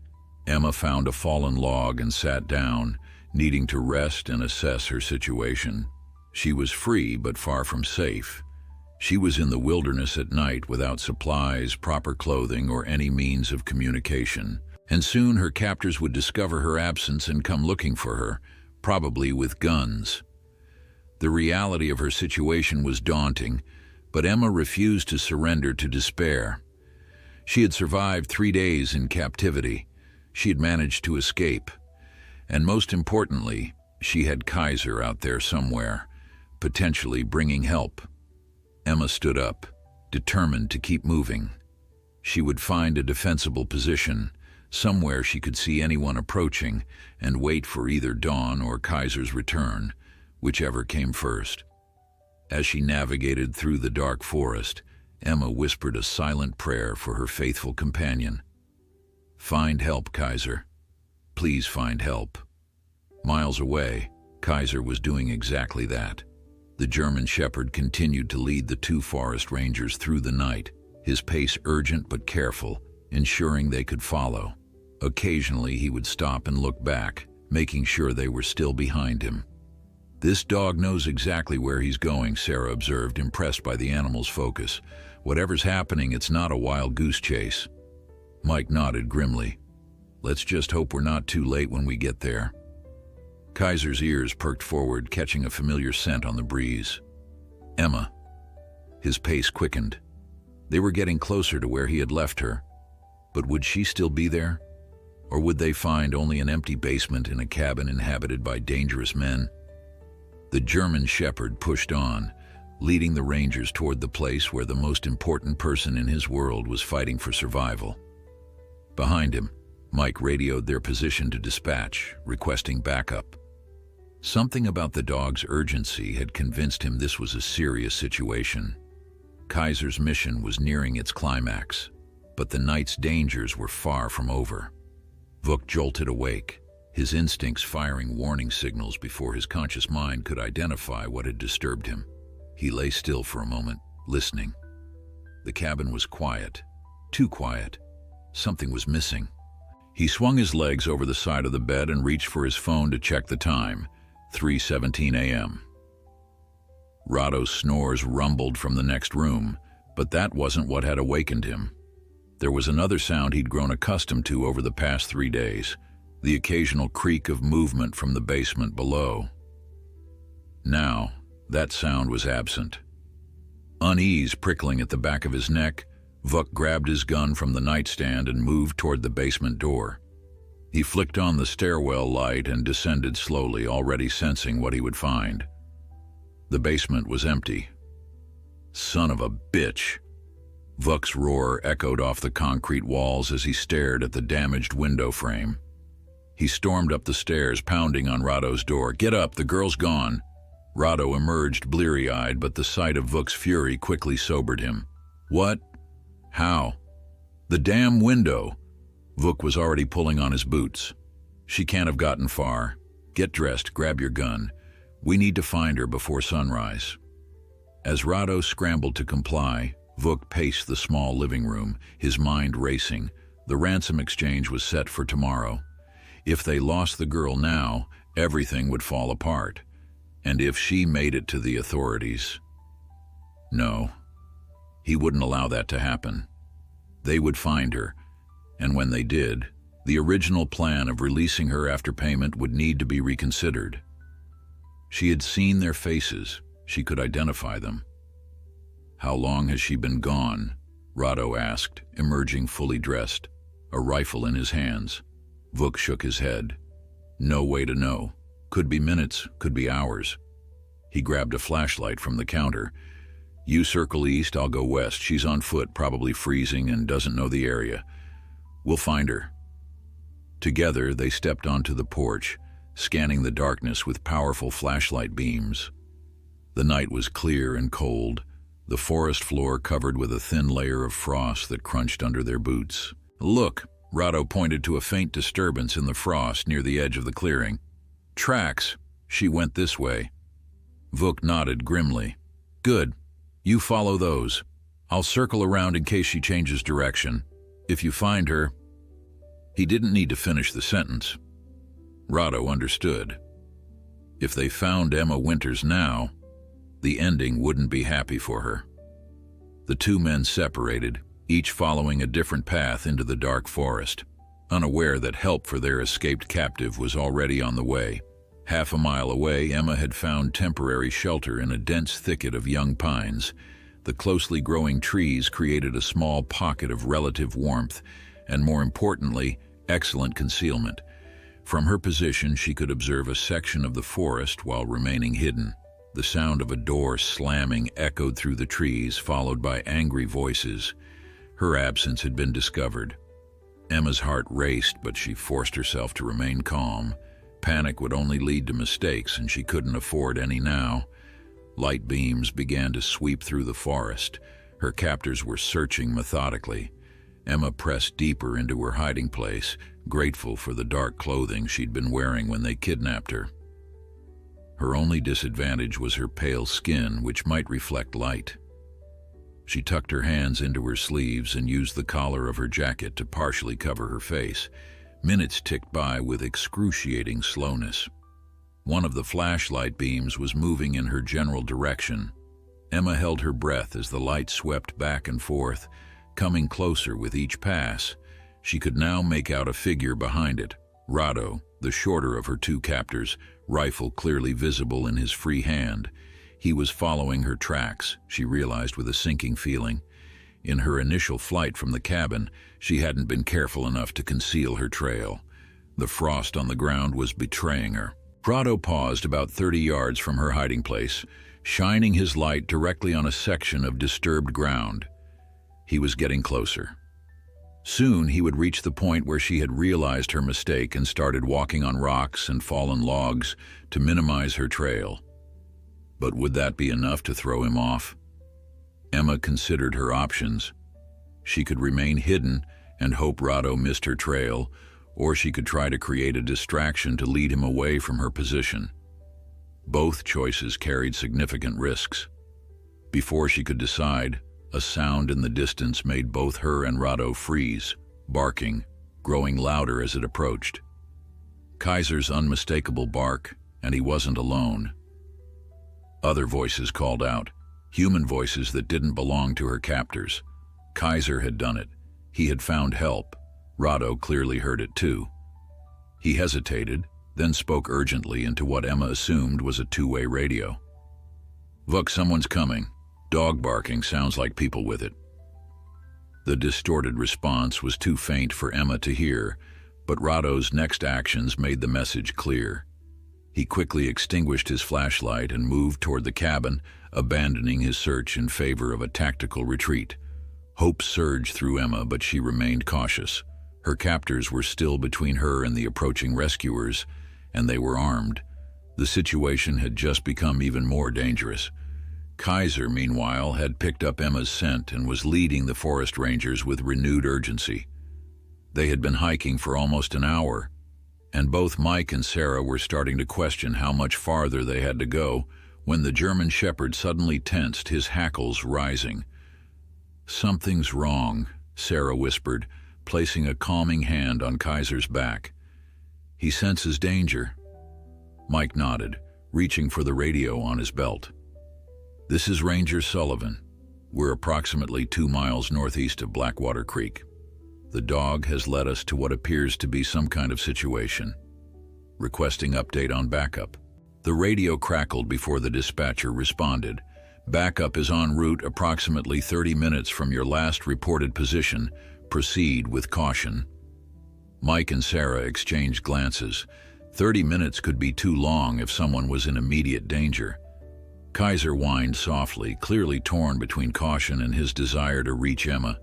Emma found a fallen log and sat down, needing to rest and assess her situation. She was free, but far from safe. She was in the wilderness at night without supplies, proper clothing, or any means of communication. And soon her captors would discover her absence and come looking for her, probably with guns. The reality of her situation was daunting, but Emma refused to surrender to despair. She had survived 3 days in captivity. She had managed to escape. And most importantly, she had Kaiser out there somewhere, potentially bringing help. Emma stood up, determined to keep moving. She would find a defensible position, somewhere she could see anyone approaching, and wait for either dawn or Kaiser's return, whichever came first. As she navigated through the dark forest, Emma whispered a silent prayer for her faithful companion. "Find help, Kaiser. Please find help." Miles away, Kaiser was doing exactly that. The German shepherd continued to lead the 2 forest rangers through the night, his pace urgent but careful, ensuring they could follow. Occasionally he would stop and look back, making sure they were still behind him. "This dog knows exactly where he's going," Sarah observed, impressed by the animal's focus. "Whatever's happening, it's not a wild goose chase." Mike nodded grimly. "Let's just hope we're not too late when we get there." Kaiser's ears perked forward, catching a familiar scent on the breeze. Emma. His pace quickened. They were getting closer to where he had left her. But would she still be there? Or would they find only an empty basement in a cabin inhabited by dangerous men? The German shepherd pushed on, leading the rangers toward the place where the most important person in his world was fighting for survival. Behind him, Mike radioed their position to dispatch, requesting backup. Something about the dog's urgency had convinced him this was a serious situation. Kaiser's mission was nearing its climax, but the night's dangers were far from over. Vuk jolted awake, his instincts firing warning signals before his conscious mind could identify what had disturbed him. He lay still for a moment, listening. The cabin was quiet, too quiet. Something was missing. He swung his legs over the side of the bed and reached for his phone to check the time, 3:17 a.m. Rado's snores rumbled from the next room, but that wasn't what had awakened him. There was another sound he'd grown accustomed to over the past 3 days, the occasional creak of movement from the basement below. Now, that sound was absent. Unease prickling at the back of his neck, Vuk grabbed his gun from the nightstand and moved toward the basement door. He flicked on the stairwell light and descended slowly, already sensing what he would find. The basement was empty. Son of a bitch! Vuk's roar echoed off the concrete walls as he stared at the damaged window frame. He stormed up the stairs, pounding on Rado's door. "Get up, the girl's gone!" Rado emerged bleary-eyed, but the sight of Vuk's fury quickly sobered him. "What? How?" "The damn window!" Vuk was already pulling on his boots. "She can't have gotten far. Get dressed, grab your gun. We need to find her before sunrise." As Rado scrambled to comply, Vuk paced the small living room, his mind racing. The ransom exchange was set for tomorrow. If they lost the girl now, everything would fall apart. And if she made it to the authorities? No, he wouldn't allow that to happen. They would find her, and when they did, the original plan of releasing her after payment would need to be reconsidered. She had seen their faces. She could identify them. "How long has she been gone?" Rado asked, emerging fully dressed, a rifle in his hands. Vuk shook his head. No way to know. Could be minutes, could be hours. He grabbed a flashlight from the counter. "You circle east, I'll go west. She's on foot, probably freezing, and doesn't know the area. We'll find her." Together, they stepped onto the porch, scanning the darkness with powerful flashlight beams. The night was clear and cold, the forest floor covered with a thin layer of frost that crunched under their boots. "Look," Rado pointed to a faint disturbance in the frost near the edge of the clearing. "Tracks. She went this way." Vuk nodded grimly. "Good. You follow those. I'll circle around in case she changes direction. If you find her..." He didn't need to finish the sentence. Rado understood. If they found Emma Winters now, the ending wouldn't be happy for her. The two men separated, each following a different path into the dark forest, unaware that help for their escaped captive was already on the way. Half a mile away, Emma had found temporary shelter in a dense thicket of young pines. The closely growing trees created a small pocket of relative warmth, and more importantly, excellent concealment. From her position, she could observe a section of the forest while remaining hidden. The sound of a door slamming echoed through the trees, followed by angry voices. Her absence had been discovered. Emma's heart raced, but she forced herself to remain calm. Panic would only lead to mistakes, and she couldn't afford any now. Light beams began to sweep through the forest. Her captors were searching methodically. Emma pressed deeper into her hiding place, grateful for the dark clothing she'd been wearing when they kidnapped her. Her only disadvantage was her pale skin, which might reflect light. She tucked her hands into her sleeves and used the collar of her jacket to partially cover her face. Minutes ticked by with excruciating slowness. One of the flashlight beams was moving in her general direction. Emma held her breath as the light swept back and forth, coming closer with each pass. She could now make out a figure behind it. Rado, the shorter of her two captors, rifle clearly visible in his free hand. He was following her tracks, she realized with a sinking feeling. In her initial flight from the cabin, she hadn't been careful enough to conceal her trail. The frost on the ground was betraying her. Rado paused about 30 yards from her hiding place, shining his light directly on a section of disturbed ground. He was getting closer. Soon he would reach the point where she had realized her mistake and started walking on rocks and fallen logs to minimize her trail. But would that be enough to throw him off? Emma considered her options. She could remain hidden and hope Rado missed her trail, or she could try to create a distraction to lead him away from her position. Both choices carried significant risks. Before she could decide, a sound in the distance made both her and Rado freeze, barking, growing louder as it approached. Kaiser's unmistakable bark, and he wasn't alone. Other voices called out, human voices that didn't belong to her captors. Kaiser had done it. He had found help. Rado clearly heard it too. He hesitated, then spoke urgently into what Emma assumed was a two-way radio. "Vuk, someone's coming. Dog barking sounds like people with it." The distorted response was too faint for Emma to hear, but Rado's next actions made the message clear. He quickly extinguished his flashlight and moved toward the cabin, abandoning his search in favor of a tactical retreat. Hope surged through Emma, but she remained cautious. Her captors were still between her and the approaching rescuers, and they were armed. The situation had just become even more dangerous. Kaiser, meanwhile, had picked up Emma's scent and was leading the forest rangers with renewed urgency. They had been hiking for almost an hour, and both Mike and Sarah were starting to question how much farther they had to go when the German shepherd suddenly tensed, his hackles rising. "Something's wrong," Sarah whispered, placing a calming hand on Kaiser's back. "He senses danger." Mike nodded, reaching for the radio on his belt. "This is Ranger Sullivan. We're approximately 2 miles northeast of Blackwater Creek. The dog has led us to what appears to be some kind of situation. Requesting update on backup." The radio crackled before the dispatcher responded. "Backup is en route approximately 30 minutes from your last reported position. Proceed with caution." Mike and Sarah exchanged glances. 30 minutes could be too long if someone was in immediate danger. Kaiser whined softly, clearly torn between caution and his desire to reach Emma.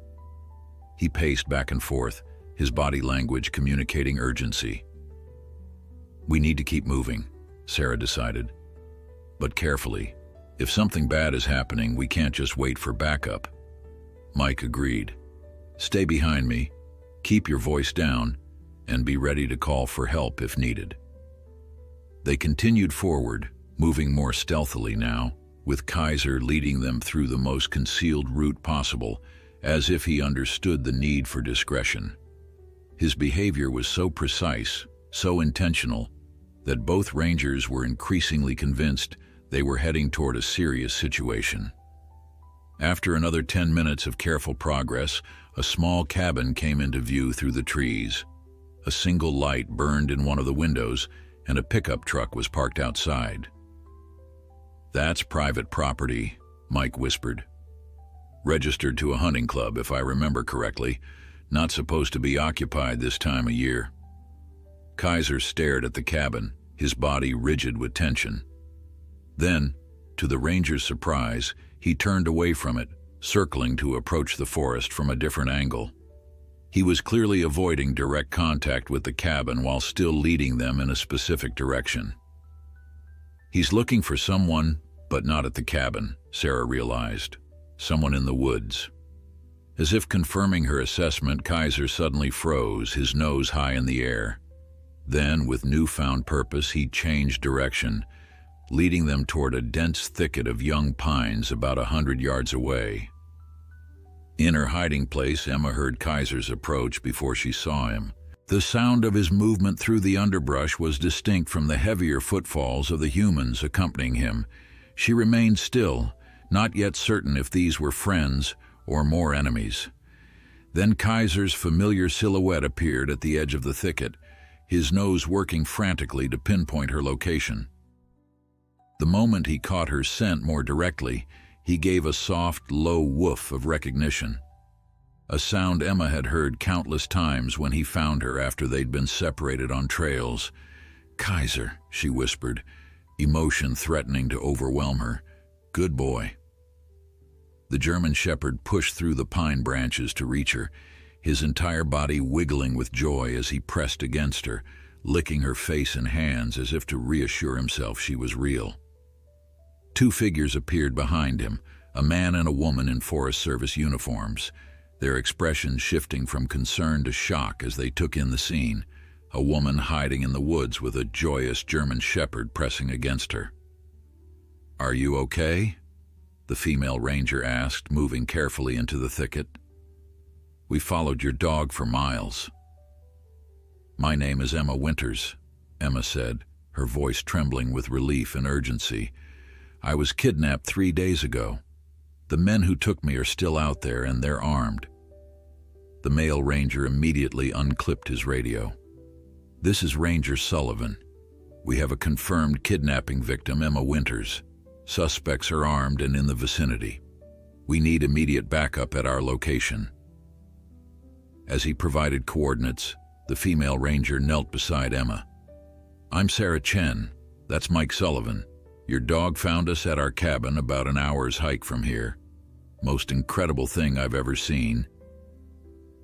He paced back and forth, his body language communicating urgency. "We need to keep moving," Sarah decided. "But carefully. If something bad is happening, we can't just wait for backup." Mike agreed. "Stay behind me, keep your voice down, and be ready to call for help if needed." They continued forward, moving more stealthily now, with Kaiser leading them through the most concealed route possible, as if he understood the need for discretion. His behavior was so precise, so intentional, that both rangers were increasingly convinced they were heading toward a serious situation. After another 10 minutes of careful progress, a small cabin came into view through the trees. A single light burned in one of the windows, and a pickup truck was parked outside. "That's private property," Mike whispered. "Registered to a hunting club, if I remember correctly. Not supposed to be occupied this time of year." Kaiser stared at the cabin, his body rigid with tension. Then, to the ranger's surprise, he turned away from it, circling to approach the forest from a different angle. He was clearly avoiding direct contact with the cabin while still leading them in a specific direction. "He's looking for someone, but not at the cabin," Sarah realized. "Someone in the woods." As if confirming her assessment, Kaiser suddenly froze, his nose high in the air. Then, with newfound purpose, he changed direction, leading them toward a dense thicket of young pines about 100 yards away. In her hiding place, Emma heard Kaiser's approach before she saw him. The sound of his movement through the underbrush was distinct from the heavier footfalls of the humans accompanying him. She remained still, not yet certain if these were friends or more enemies. Then Kaiser's familiar silhouette appeared at the edge of the thicket, his nose working frantically to pinpoint her location. The moment he caught her scent more directly, he gave a soft, low woof of recognition. A sound Emma had heard countless times when he found her after they'd been separated on trails. "Kaiser," she whispered, emotion threatening to overwhelm her. "Good boy." The German shepherd pushed through the pine branches to reach her, his entire body wiggling with joy as he pressed against her, licking her face and hands as if to reassure himself she was real. Two figures appeared behind him, a man and a woman in Forest Service uniforms, their expressions shifting from concern to shock as they took in the scene, a woman hiding in the woods with a joyous German shepherd pressing against her. "Are you okay?" the female ranger asked, moving carefully into the thicket. "We followed your dog for miles." "My name is Emma Winters," Emma said, her voice trembling with relief and urgency. "I was kidnapped 3 days ago. The men who took me are still out there, and they're armed." The male ranger immediately unclipped his radio. "This is Ranger Sullivan. We have a confirmed kidnapping victim, Emma Winters. Suspects are armed and in the vicinity. We need immediate backup at our location." As he provided coordinates, the female ranger knelt beside Emma. "I'm Sarah Chen. That's Mike Sullivan. Your dog found us at our cabin about an hour's hike from here. Most incredible thing I've ever seen."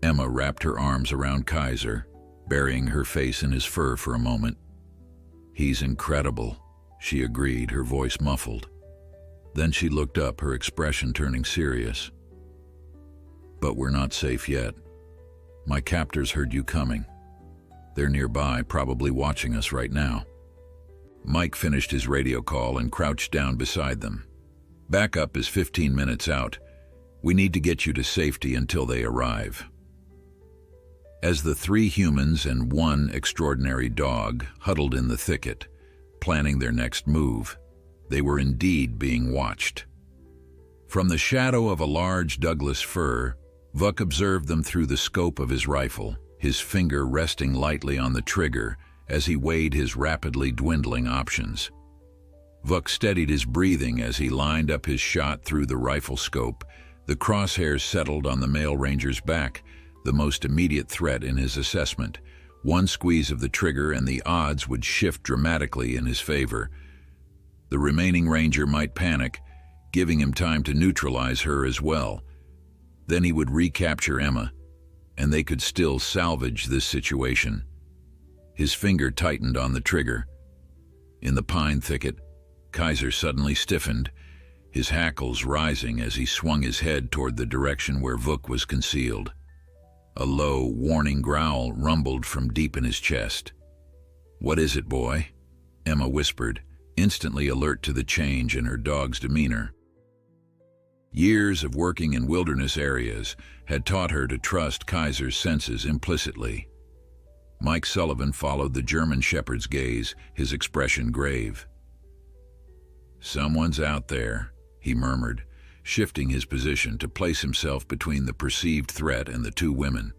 Emma wrapped her arms around Kaiser, burying her face in his fur for a moment. "He's incredible," she agreed, her voice muffled. Then she looked up, her expression turning serious. "But we're not safe yet. My captors heard you coming. They're nearby, probably watching us right now." Mike finished his radio call and crouched down beside them. "Backup is 15 minutes out. We need to get you to safety until they arrive." As the 3 humans and 1 extraordinary dog huddled in the thicket, planning their next move, they were indeed being watched. From the shadow of a large Douglas fir, Vuk observed them through the scope of his rifle, his finger resting lightly on the trigger as he weighed his rapidly dwindling options. Vuk steadied his breathing as he lined up his shot through the rifle scope. The crosshairs settled on the male ranger's back, the most immediate threat in his assessment. One squeeze of the trigger and the odds would shift dramatically in his favor. The remaining ranger might panic, giving him time to neutralize her as well. Then he would recapture Emma, and they could still salvage this situation. His finger tightened on the trigger. In the pine thicket, Kaiser suddenly stiffened, his hackles rising as he swung his head toward the direction where Vuk was concealed. A low, warning growl rumbled from deep in his chest. "What is it, boy?" Emma whispered, instantly alert to the change in her dog's demeanor. Years of working in wilderness areas had taught her to trust Kaiser's senses implicitly. Mike Sullivan followed the German shepherd's gaze, his expression grave. "Someone's out there," he murmured, shifting his position to place himself between the perceived threat and the 2 women.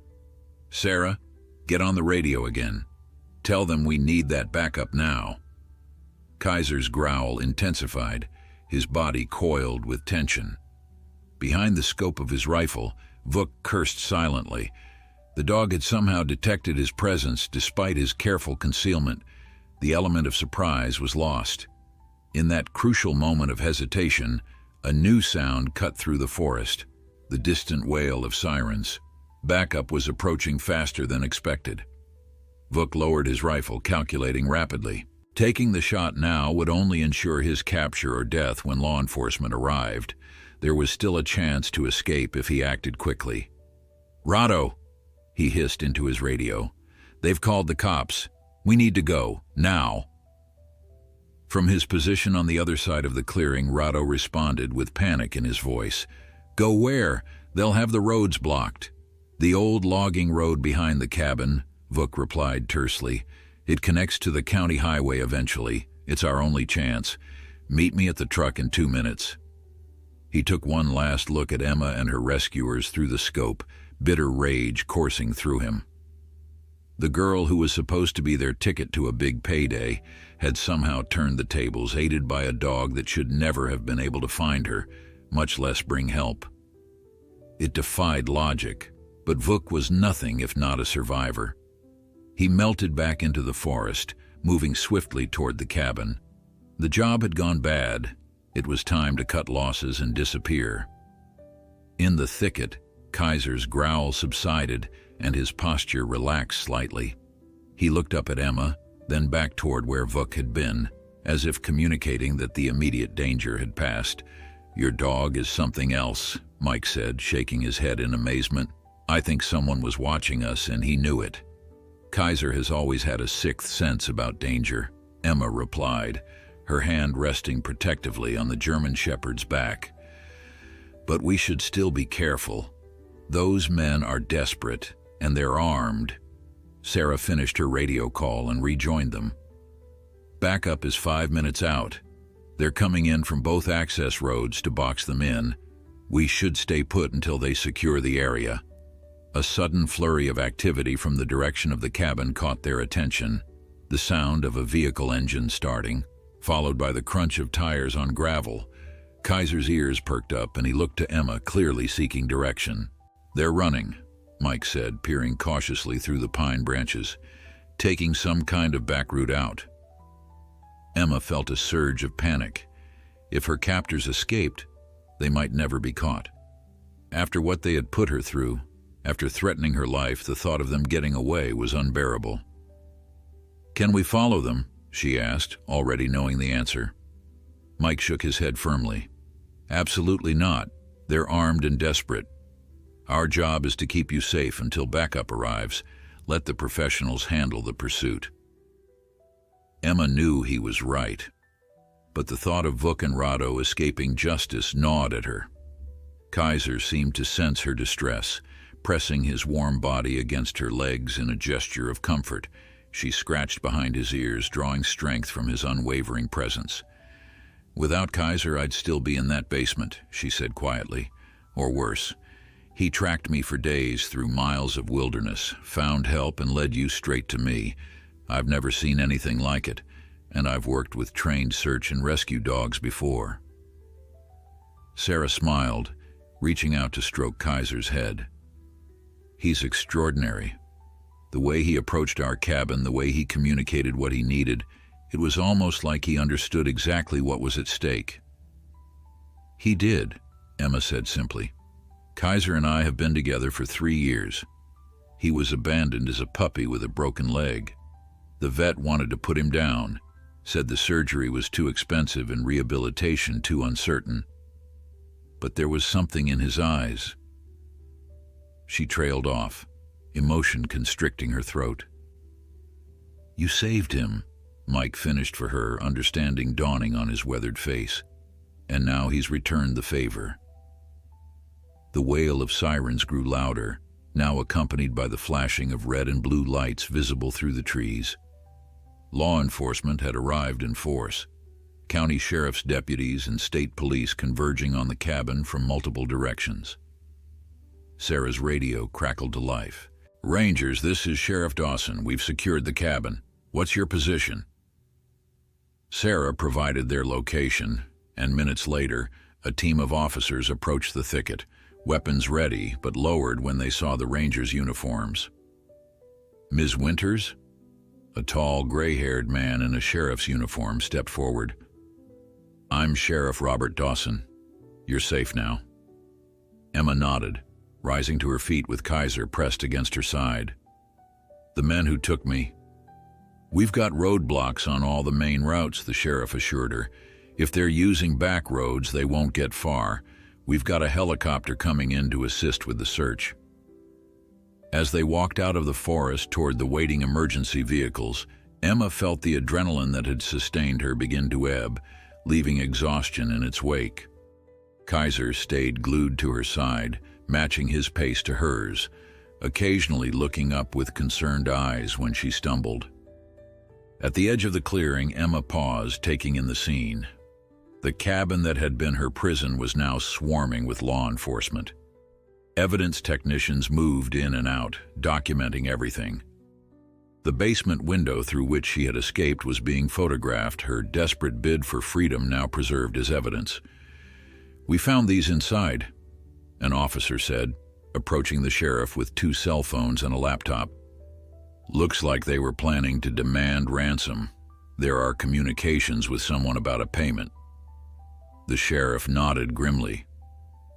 "Sarah, get on the radio again. Tell them we need that backup now." Kaiser's growl intensified, his body coiled with tension. Behind the scope of his rifle, Vuk cursed silently. The dog had somehow detected his presence despite his careful concealment. The element of surprise was lost. In that crucial moment of hesitation, a new sound cut through the forest, the distant wail of sirens. Backup was approaching faster than expected. Vuk lowered his rifle, calculating rapidly. Taking the shot now would only ensure his capture or death when law enforcement arrived. There was still a chance to escape if he acted quickly. "Rado," he hissed into his radio. "They've called the cops. We need to go, now." From his position on the other side of the clearing, Rado responded with panic in his voice. "Go where? They'll have the roads blocked." "The old logging road behind the cabin," Vuk replied tersely. "It connects to the county highway eventually. It's our only chance. Meet me at the truck in 2 minutes." He took one last look at Emma and her rescuers through the scope, bitter rage coursing through him. The girl who was supposed to be their ticket to a big payday had somehow turned the tables, aided by a dog that should never have been able to find her, much less bring help. It defied logic, but Vuk was nothing if not a survivor. He melted back into the forest, moving swiftly toward the cabin. The job had gone bad. It was time to cut losses and disappear. In the thicket, Kaiser's growl subsided and his posture relaxed slightly. He looked up at Emma, then back toward where Vuk had been, as if communicating that the immediate danger had passed. Your dog is something else, Mike said, shaking his head in amazement. I think someone was watching us and he knew it. Kaiser has always had a sixth sense about danger, Emma replied, her hand resting protectively on the German Shepherd's back. But we should still be careful. Those men are desperate, and they're armed. Sarah finished her radio call and rejoined them. Backup is 5 minutes out. They're coming in from both access roads to box them in. We should stay put until they secure the area. A sudden flurry of activity from the direction of the cabin caught their attention. The sound of a vehicle engine starting, followed by the crunch of tires on gravel. Kaiser's ears perked up and he looked to Emma, clearly seeking direction. They're running, Mike said, peering cautiously through the pine branches, taking some kind of back route out. Emma felt a surge of panic. If her captors escaped, they might never be caught. After what they had put her through, after threatening her life, the thought of them getting away was unbearable. Can we follow them? She asked, already knowing the answer. Mike shook his head firmly. Absolutely not. They're armed and desperate. Our job is to keep you safe until backup arrives. Let the professionals handle the pursuit. Emma knew he was right, but the thought of Vuk and Rado escaping justice gnawed at her. Kaiser seemed to sense her distress, pressing his warm body against her legs in a gesture of comfort. She scratched behind his ears, drawing strength from his unwavering presence. Without Kaiser, I'd still be in that basement, she said quietly. Or worse. He tracked me for days through miles of wilderness, found help and led you straight to me. I've never seen anything like it, and I've worked with trained search and rescue dogs before. Sarah smiled, reaching out to stroke Kaiser's head. He's extraordinary. The way he approached our cabin, the way he communicated what he needed, it was almost like he understood exactly what was at stake. He did, Emma said simply. Kaiser and I have been together for 3 years. He was abandoned as a puppy with a broken leg. The vet wanted to put him down, said the surgery was too expensive and rehabilitation too uncertain. But there was something in his eyes. She trailed off, emotion constricting her throat. You saved him, Mike finished for her, understanding dawning on his weathered face. And now he's returned the favor. The wail of sirens grew louder, now accompanied by the flashing of red and blue lights visible through the trees. Law enforcement had arrived in force, county sheriff's deputies and state police converging on the cabin from multiple directions. Sarah's radio crackled to life. Rangers, this is Sheriff Dawson. We've secured the cabin. What's your position? Sarah provided their location, and minutes later, a team of officers approached the thicket, weapons ready but lowered when they saw the Rangers' uniforms. Ms. Winters? A tall, gray-haired man in a sheriff's uniform stepped forward. I'm Sheriff Robert Dawson. You're safe now. Emma nodded, rising to her feet with Kaiser pressed against her side. The men who took me. We've got roadblocks on all the main routes, the sheriff assured her. If they're using back roads, they won't get far. We've got a helicopter coming in to assist with the search. As they walked out of the forest toward the waiting emergency vehicles, Emma felt the adrenaline that had sustained her begin to ebb, leaving exhaustion in its wake. Kaiser stayed glued to her side, matching his pace to hers, occasionally looking up with concerned eyes when she stumbled. At the edge of the clearing, Emma paused, taking in the scene. The cabin that had been her prison was now swarming with law enforcement. Evidence technicians moved in and out, documenting everything. The basement window through which she had escaped was being photographed, her desperate bid for freedom now preserved as evidence. We found these inside, an officer said, approaching the sheriff with 2 cell phones and a laptop. Looks like they were planning to demand ransom. There are communications with someone about a payment. The sheriff nodded grimly.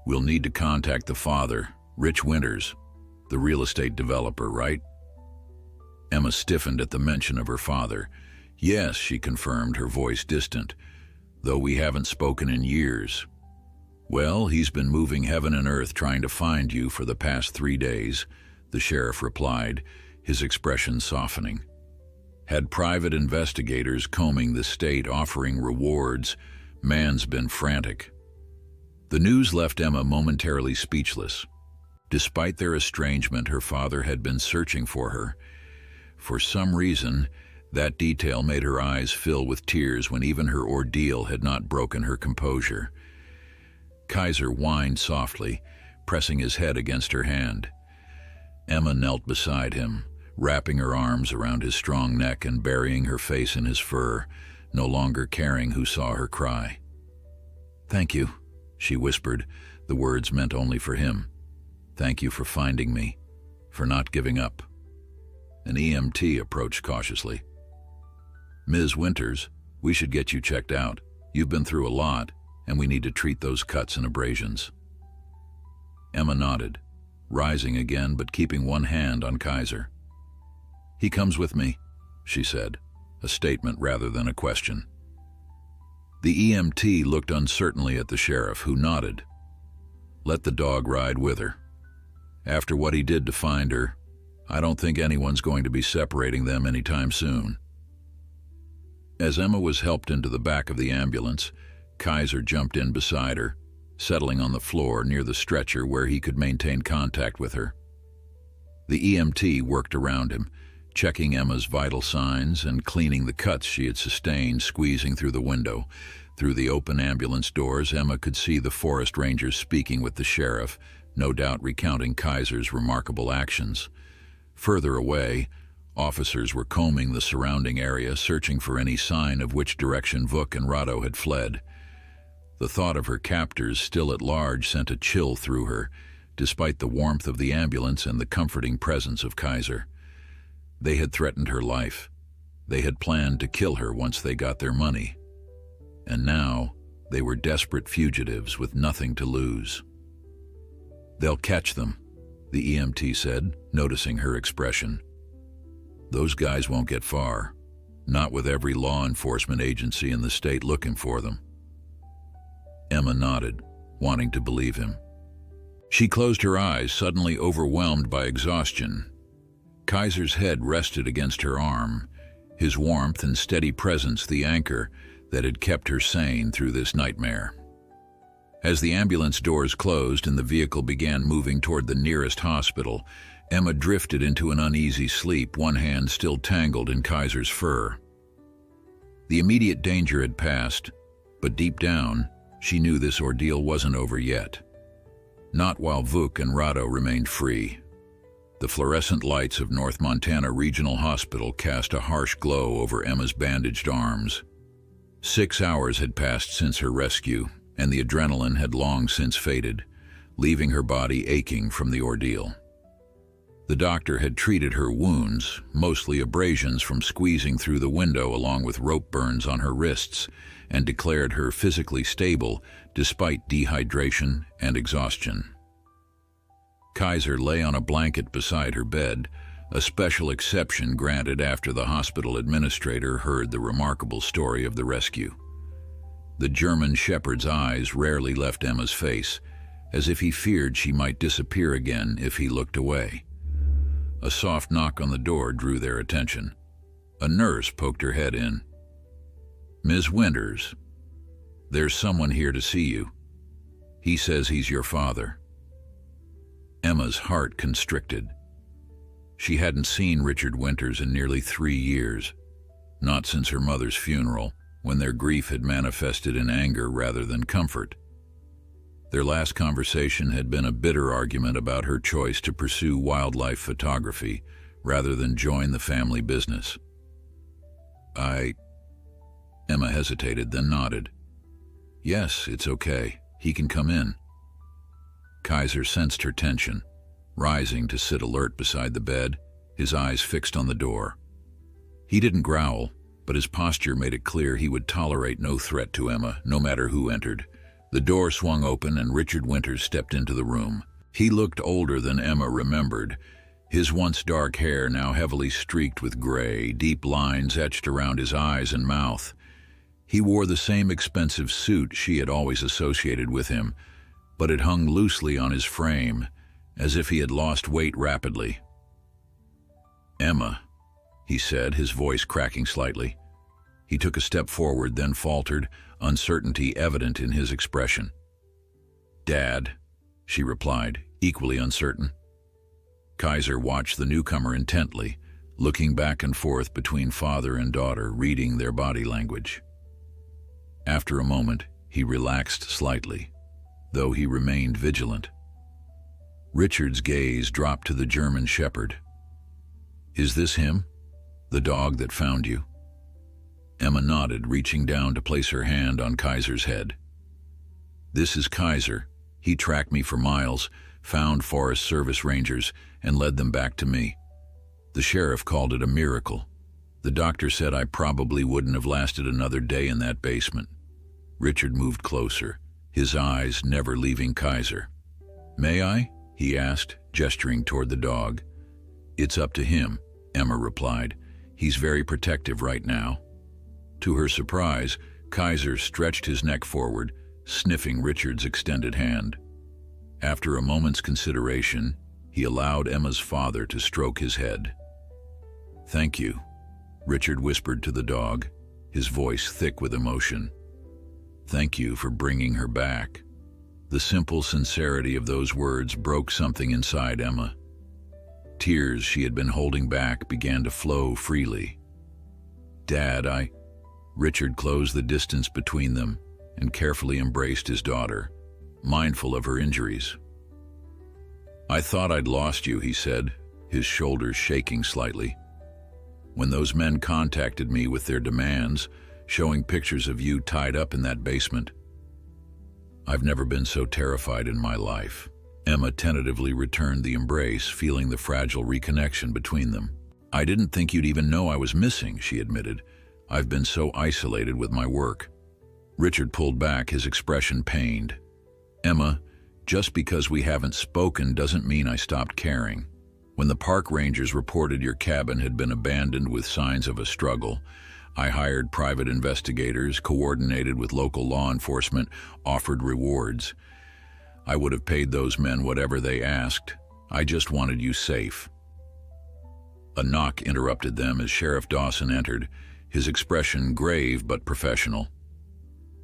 We'll need to contact the father, Rich Winters, the real estate developer, right? Emma stiffened at the mention of her father. Yes, she confirmed, her voice distant, though we haven't spoken in years. Well, he's been moving heaven and earth trying to find you for the past 3 days, the sheriff replied, his expression softening. Had private investigators combing the state offering rewards, man's been frantic. The news left Emma momentarily speechless. Despite their estrangement, her father had been searching for her. For some reason, that detail made her eyes fill with tears when even her ordeal had not broken her composure. Kaiser whined softly, pressing his head against her hand. Emma knelt beside him, wrapping her arms around his strong neck and burying her face in his fur, no longer caring who saw her cry. "Thank you," she whispered, the words meant only for him. "Thank you for finding me, for not giving up." An EMT approached cautiously. "Ms. Winters, we should get you checked out. You've been through a lot, and we need to treat those cuts and abrasions." Emma nodded, rising again but keeping one hand on Kaiser. "He comes with me," she said, a statement rather than a question. The EMT looked uncertainly at the sheriff, who nodded. "Let the dog ride with her. After what he did to find her, I don't think anyone's going to be separating them anytime soon." As Emma was helped into the back of the ambulance, Kaiser jumped in beside her, settling on the floor near the stretcher where he could maintain contact with her. The EMT worked around him, checking Emma's vital signs and cleaning the cuts she had sustained squeezing through the window. Through the open ambulance doors, Emma could see the forest rangers speaking with the sheriff, no doubt recounting Kaiser's remarkable actions. Further away, officers were combing the surrounding area, searching for any sign of which direction Vuk and Rado had fled. The thought of her captors still at large sent a chill through her, despite the warmth of the ambulance and the comforting presence of Kaiser. They had threatened her life. They had planned to kill her once they got their money. And now, they were desperate fugitives with nothing to lose. "They'll catch them," the EMT said, noticing her expression. "Those guys won't get far, not with every law enforcement agency in the state looking for them." Emma nodded, wanting to believe him. She closed her eyes, suddenly overwhelmed by exhaustion. Kaiser's head rested against her arm, his warmth and steady presence the anchor that had kept her sane through this nightmare. As the ambulance doors closed and the vehicle began moving toward the nearest hospital, Emma drifted into an uneasy sleep, one hand still tangled in Kaiser's fur. The immediate danger had passed, but deep down, she knew this ordeal wasn't over yet. Not while Vuk and Rado remained free. The fluorescent lights of North Montana Regional Hospital cast a harsh glow over Emma's bandaged arms. 6 hours had passed since her rescue, and the adrenaline had long since faded, leaving her body aching from the ordeal. The doctor had treated her wounds, mostly abrasions from squeezing through the window along with rope burns on her wrists, and declared her physically stable despite dehydration and exhaustion. Kaiser lay on a blanket beside her bed, a special exception granted after the hospital administrator heard the remarkable story of the rescue. The German shepherd's eyes rarely left Emma's face, as if he feared she might disappear again if he looked away. A soft knock on the door drew their attention. A nurse poked her head in. "Ms. Winters, there's someone here to see you. He says he's your father." Emma's heart constricted. She hadn't seen Richard Winters in nearly 3 years, not since her mother's funeral, when their grief had manifested in anger rather than comfort. Their last conversation had been a bitter argument about her choice to pursue wildlife photography rather than join the family business. Emma hesitated, then nodded. "Yes, it's okay. He can come in." Kaiser sensed her tension, rising to sit alert beside the bed, his eyes fixed on the door. He didn't growl, but his posture made it clear he would tolerate no threat to Emma, no matter who entered. The door swung open and Richard Winters stepped into the room. He looked older than Emma remembered, his once dark hair now heavily streaked with gray, deep lines etched around his eyes and mouth. He wore the same expensive suit she had always associated with him, but it hung loosely on his frame, as if he had lost weight rapidly. "Emma," he said, his voice cracking slightly. He took a step forward, then faltered, uncertainty evident in his expression. "Dad," she replied, equally uncertain. Kaiser watched the newcomer intently, looking back and forth between father and daughter, reading their body language. After a moment, he relaxed slightly, though he remained vigilant. Richard's gaze dropped to the German shepherd. "Is this him? The dog that found you?" Emma nodded, reaching down to place her hand on Kaiser's head. "This is Kaiser. He tracked me for miles, found Forest Service rangers, and led them back to me. The sheriff called it a miracle. The doctor said I probably wouldn't have lasted another day in that basement." Richard moved closer, his eyes never leaving Kaiser. "May I?" he asked, gesturing toward the dog. "It's up to him," Emma replied. "He's very protective right now." To her surprise, Kaiser stretched his neck forward, sniffing Richard's extended hand. After a moment's consideration, he allowed Emma's father to stroke his head. "Thank you," Richard whispered to the dog, his voice thick with emotion. "Thank you for bringing her back." The simple sincerity of those words broke something inside Emma. Tears she had been holding back began to flow freely. "Dad, Richard closed the distance between them and carefully embraced his daughter, mindful of her injuries. "I thought I'd lost you," he said, his shoulders shaking slightly. "When those men contacted me with their demands, showing pictures of you tied up in that basement. I've never been so terrified in my life." Emma tentatively returned the embrace, feeling the fragile reconnection between them. "I didn't think you'd even know I was missing," she admitted. "I've been so isolated with my work." Richard pulled back, his expression pained. "Emma, just because we haven't spoken doesn't mean I stopped caring. When the park rangers reported your cabin had been abandoned with signs of a struggle, I hired private investigators, coordinated with local law enforcement, offered rewards. I would have paid those men whatever they asked. I just wanted you safe." A knock interrupted them as Sheriff Dawson entered, his expression grave but professional.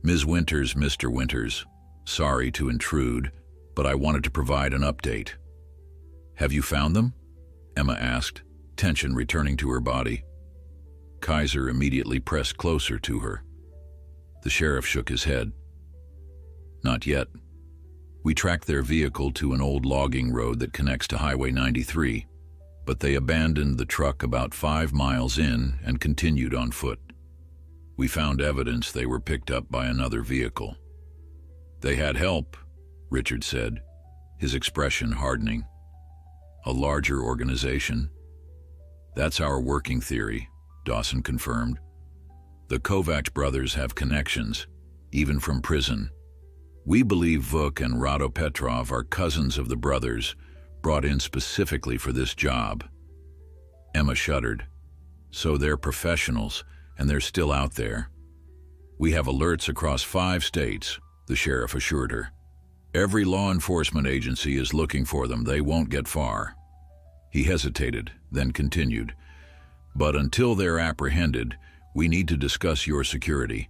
"Ms. Winters, Mr. Winters, sorry to intrude, but I wanted to provide an update." "Have you found them?" Emma asked, tension returning to her body. Kaiser immediately pressed closer to her. The sheriff shook his head. "Not yet. We tracked their vehicle to an old logging road that connects to Highway 93, but they abandoned the truck about 5 miles in and continued on foot. We found evidence they were picked up by another vehicle." "They had help," Richard said, his expression hardening. "A larger organization?" "That's our working theory," Dawson confirmed. "The Kovacs brothers have connections, even from prison. We believe Vuk and Rado Petrov are cousins of the brothers, brought in specifically for this job." Emma shuddered. "So they're professionals, and they're still out there." "We have alerts across 5 states, the sheriff assured her. "Every law enforcement agency is looking for them. They won't get far." He hesitated, then continued. "But until they're apprehended, we need to discuss your security.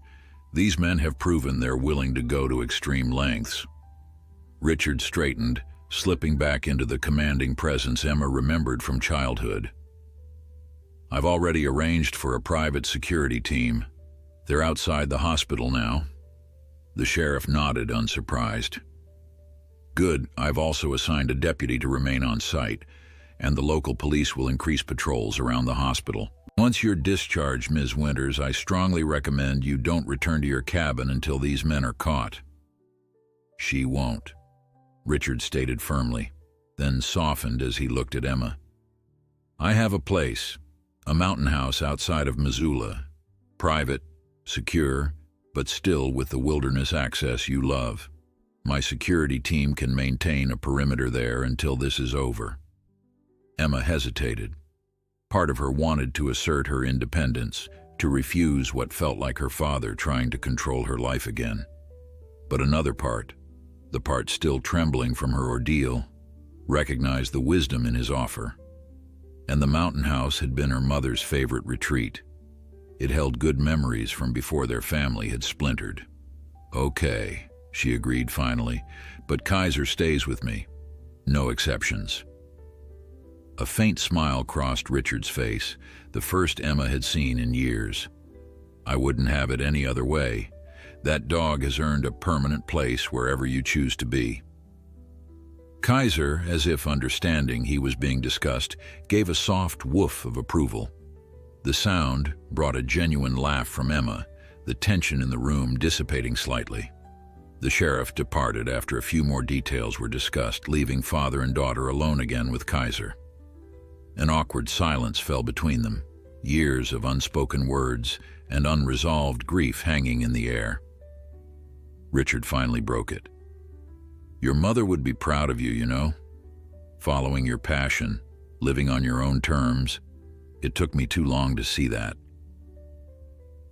These men have proven they're willing to go to extreme lengths." Richard straightened, slipping back into the commanding presence Emma remembered from childhood. "I've already arranged for a private security team. They're outside the hospital now." The sheriff nodded, unsurprised. "Good. I've also assigned a deputy to remain on site, and the local police will increase patrols around the hospital. Once you're discharged, Ms. Winters, I strongly recommend you don't return to your cabin until these men are caught." "She won't," Richard stated firmly, then softened as he looked at Emma. "I have a place, a mountain house outside of Missoula. Private, secure, but still with the wilderness access you love. My security team can maintain a perimeter there until this is over." Emma hesitated. Part of her wanted to assert her independence, to refuse what felt like her father trying to control her life again. But another part, the part still trembling from her ordeal, recognized the wisdom in his offer. And the mountain house had been her mother's favorite retreat. It held good memories from before their family had splintered. "Okay," she agreed finally, "but Kaiser stays with me. No exceptions." A faint smile crossed Richard's face, the first Emma had seen in years. "I wouldn't have it any other way. That dog has earned a permanent place wherever you choose to be." Kaiser, as if understanding he was being discussed, gave a soft woof of approval. The sound brought a genuine laugh from Emma, the tension in the room dissipating slightly. The sheriff departed after a few more details were discussed, leaving father and daughter alone again with Kaiser. An awkward silence fell between them, years of unspoken words and unresolved grief hanging in the air. Richard finally broke it. "Your mother would be proud of you, you know. Following your passion, living on your own terms. It took me too long to see that."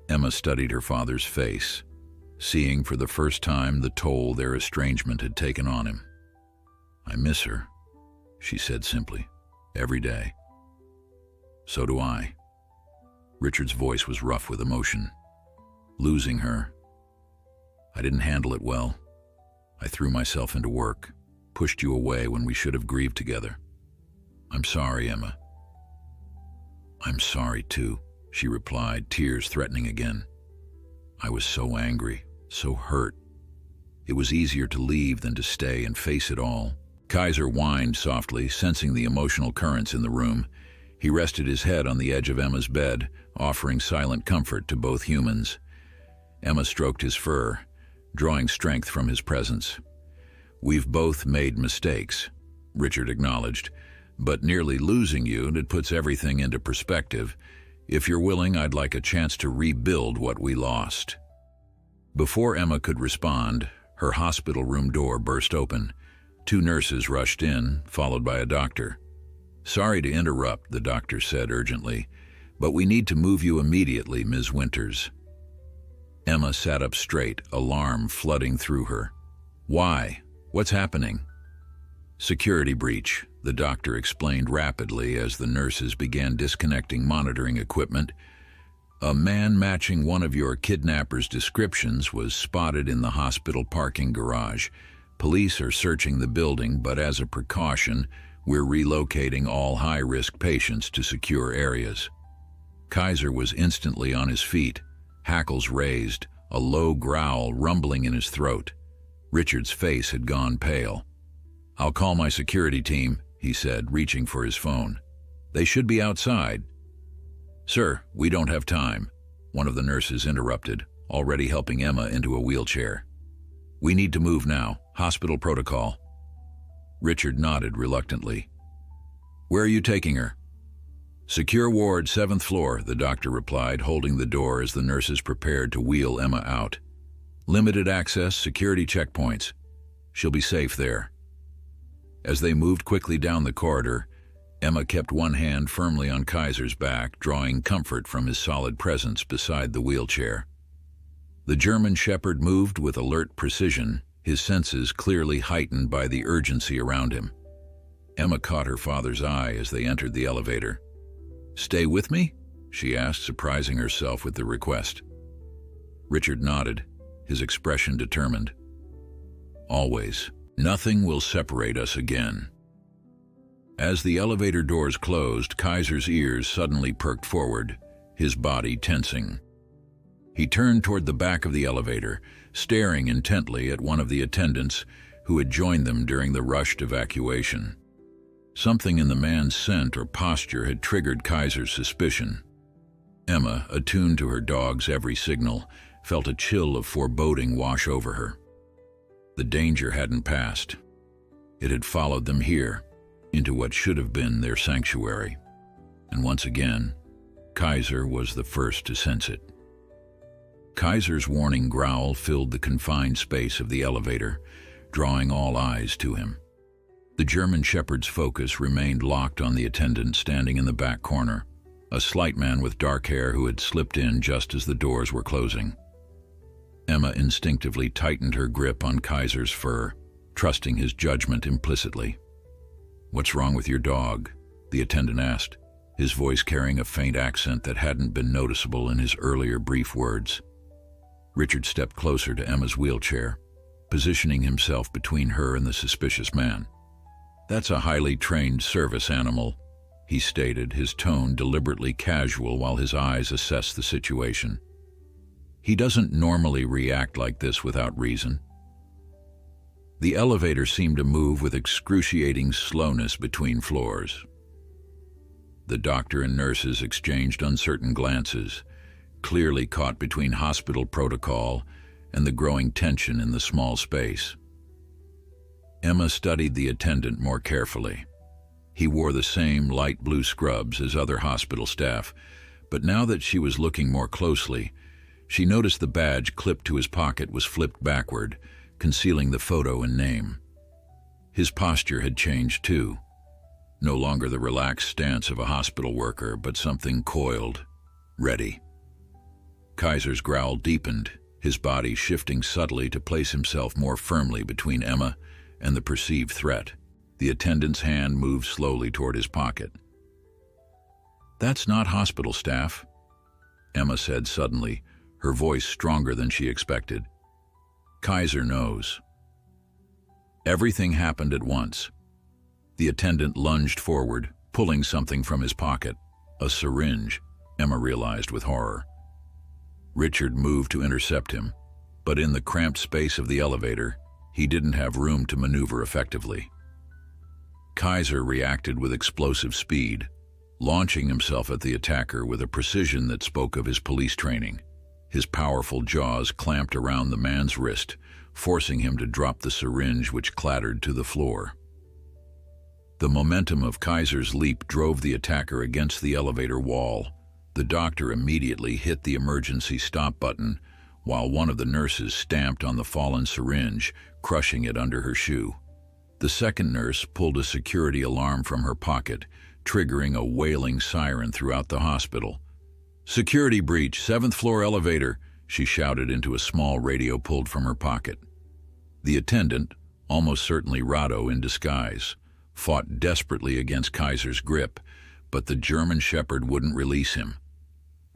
Emma studied her father's face, seeing for the first time the toll their estrangement had taken on him. "I miss her," she said simply, "every day." "So do I." Richard's voice was rough with emotion. "Losing her. I didn't handle it well. I threw myself into work, pushed you away when we should have grieved together. I'm sorry, Emma." "I'm sorry too," she replied, tears threatening again. "I was so angry, so hurt. It was easier to leave than to stay and face it all." Kaiser whined softly, sensing the emotional currents in the room. He rested his head on the edge of Emma's bed, offering silent comfort to both humans. Emma stroked his fur, drawing strength from his presence. "We've both made mistakes," Richard acknowledged, "but nearly losing you, it puts everything into perspective. If you're willing, I'd like a chance to rebuild what we lost." Before Emma could respond, her hospital room door burst open. 2 nurses rushed in, followed by a doctor. "Sorry to interrupt," the doctor said urgently, "but we need to move you immediately, Ms. Winters." Emma sat up straight, alarm flooding through her. "Why? What's happening?" "Security breach," the doctor explained rapidly as the nurses began disconnecting monitoring equipment. "A man matching one of your kidnapper's descriptions was spotted in the hospital parking garage. Police are searching the building, but as a precaution, we're relocating all high-risk patients to secure areas." Kaiser was instantly on his feet, hackles raised, a low growl rumbling in his throat. Richard's face had gone pale. "I'll call my security team," he said, reaching for his phone. "They should be outside." "Sir, we don't have time," one of the nurses interrupted, already helping Emma into a wheelchair. "We need to move now. Hospital protocol." Richard nodded reluctantly. "Where are you taking her?" "Secure ward, 7th floor," the doctor replied, holding the door as the nurses prepared to wheel Emma out. "Limited access, security checkpoints. She'll be safe there." As they moved quickly down the corridor, Emma kept one hand firmly on Kaiser's back, drawing comfort from his solid presence beside the wheelchair. The German shepherd moved with alert precision, his senses clearly heightened by the urgency around him. Emma caught her father's eye as they entered the elevator. "Stay with me?" she asked, surprising herself with the request. Richard nodded, his expression determined. "Always. Nothing will separate us again." As the elevator doors closed, Kaiser's ears suddenly perked forward, his body tensing. He turned toward the back of the elevator, staring intently at one of the attendants who had joined them during the rushed evacuation. Something in the man's scent or posture had triggered Kaiser's suspicion. Emma, attuned to her dog's every signal, felt a chill of foreboding wash over her. The danger hadn't passed. It had followed them here, into what should have been their sanctuary. And once again, Kaiser was the first to sense it. Kaiser's warning growl filled the confined space of the elevator, drawing all eyes to him. The German shepherd's focus remained locked on the attendant standing in the back corner, a slight man with dark hair who had slipped in just as the doors were closing. Emma instinctively tightened her grip on Kaiser's fur, trusting his judgment implicitly. "What's wrong with your dog?" the attendant asked, his voice carrying a faint accent that hadn't been noticeable in his earlier brief words. Richard stepped closer to Emma's wheelchair, positioning himself between her and the suspicious man. "That's a highly trained service animal," he stated, his tone deliberately casual while his eyes assessed the situation. "He doesn't normally react like this without reason." The elevator seemed to move with excruciating slowness between floors. The doctor and nurses exchanged uncertain glances, clearly caught between hospital protocol and the growing tension in the small space. Emma studied the attendant more carefully. He wore the same light blue scrubs as other hospital staff, but now that she was looking more closely, she noticed the badge clipped to his pocket was flipped backward, concealing the photo and name. His posture had changed too. No longer the relaxed stance of a hospital worker, but something coiled, ready. Kaiser's growl deepened, his body shifting subtly to place himself more firmly between Emma and the perceived threat. The attendant's hand moved slowly toward his pocket. "That's not hospital staff," Emma said suddenly, her voice stronger than she expected. "Kaiser knows." Everything happened at once. The attendant lunged forward, pulling something from his pocket. A syringe, Emma realized with horror. Richard moved to intercept him, but in the cramped space of the elevator, he didn't have room to maneuver effectively. Kaiser reacted with explosive speed, launching himself at the attacker with a precision that spoke of his police training. His powerful jaws clamped around the man's wrist, forcing him to drop the syringe, which clattered to the floor. The momentum of Kaiser's leap drove the attacker against the elevator wall. The doctor immediately hit the emergency stop button, while one of the nurses stamped on the fallen syringe, crushing it under her shoe. The second nurse pulled a security alarm from her pocket, triggering a wailing siren throughout the hospital. "Security breach, 7th floor elevator," she shouted into a small radio pulled from her pocket. The attendant, almost certainly Rado in disguise, fought desperately against Kaiser's grip, but the German Shepherd wouldn't release him.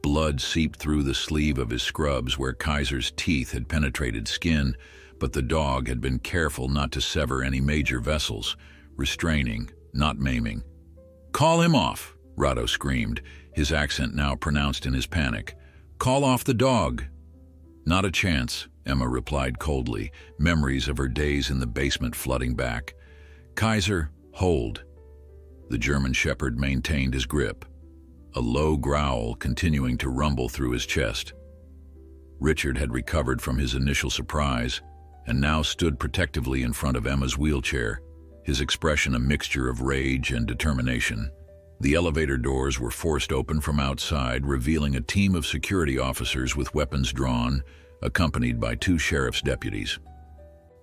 Blood seeped through the sleeve of his scrubs where Kaiser's teeth had penetrated skin, but the dog had been careful not to sever any major vessels, restraining, not maiming. "Call him off," Rado screamed, his accent now pronounced in his panic. "Call off the dog." "Not a chance," Emma replied coldly, memories of her days in the basement flooding back. "Kaiser, hold." The German Shepherd maintained his grip, a low growl continuing to rumble through his chest. Richard had recovered from his initial surprise and now stood protectively in front of Emma's wheelchair, his expression a mixture of rage and determination. The elevator doors were forced open from outside, revealing a team of security officers with weapons drawn, accompanied by 2 sheriff's deputies.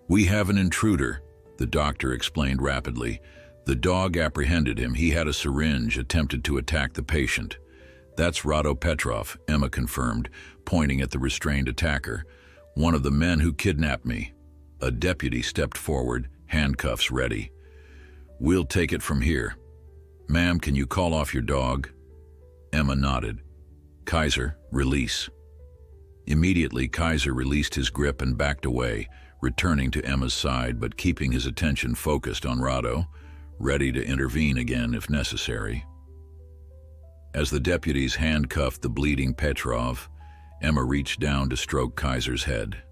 "We have an intruder," the doctor explained rapidly. "The dog apprehended him. He had a syringe, attempted to attack the patient." "That's Rado Petrov," Emma confirmed, pointing at the restrained attacker. "One of the men who kidnapped me." A deputy stepped forward, handcuffs ready. "We'll take it from here. Ma'am, can you call off your dog?" Emma nodded. "Kaiser, release." Immediately, Kaiser released his grip and backed away, returning to Emma's side but keeping his attention focused on Rado, ready to intervene again if necessary. As the deputies handcuffed the bleeding Petrov, Emma reached down to stroke Kaiser's head.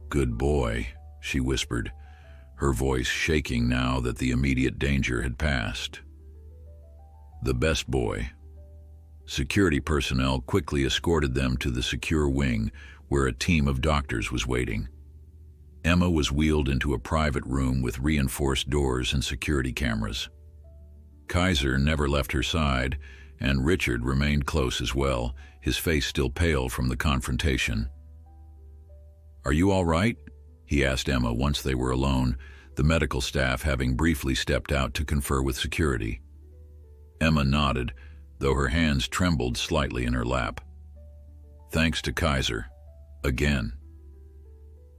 "Good boy," she whispered, her voice shaking now that the immediate danger had passed. "The best boy." Security personnel quickly escorted them to the secure wing where a team of doctors was waiting. Emma was wheeled into a private room with reinforced doors and security cameras. Kaiser never left her side, and Richard remained close as well, his face still pale from the confrontation. "Are you all right?" he asked Emma once they were alone, the medical staff having briefly stepped out to confer with security. Emma nodded, though her hands trembled slightly in her lap. "Thanks to Kaiser. Again."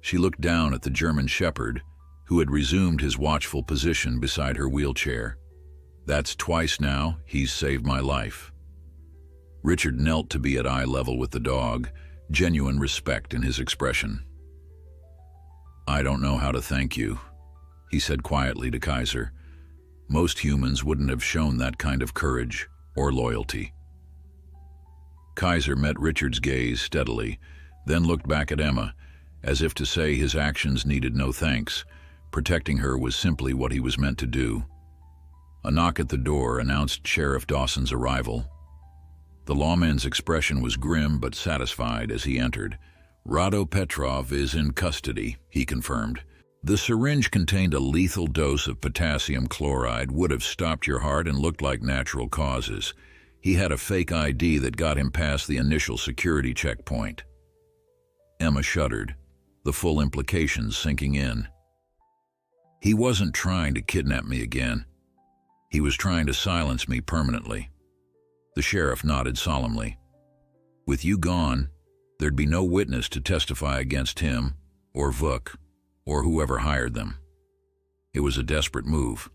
She looked down at the German Shepherd, who had resumed his watchful position beside her wheelchair. "That's twice now he's saved my life." Richard knelt to be at eye level with the dog, genuine respect in his expression. "I don't know how to thank you," he said quietly to Kaiser. "Most humans wouldn't have shown that kind of courage or loyalty." Kaiser met Richard's gaze steadily, then looked back at Emma, as if to say his actions needed no thanks. Protecting her was simply what he was meant to do. A knock at the door announced Sheriff Dawson's arrival. The lawman's expression was grim but satisfied as he entered. "Rado Petrov is in custody," he confirmed. "The syringe contained a lethal dose of potassium chloride, would have stopped your heart and looked like natural causes. He had a fake ID that got him past the initial security checkpoint." Emma shuddered, the full implications sinking in. "He wasn't trying to kidnap me again. He was trying to silence me permanently." The sheriff nodded solemnly. "With you gone, there'd be no witness to testify against him, or Vuk, or whoever hired them. It was a desperate move."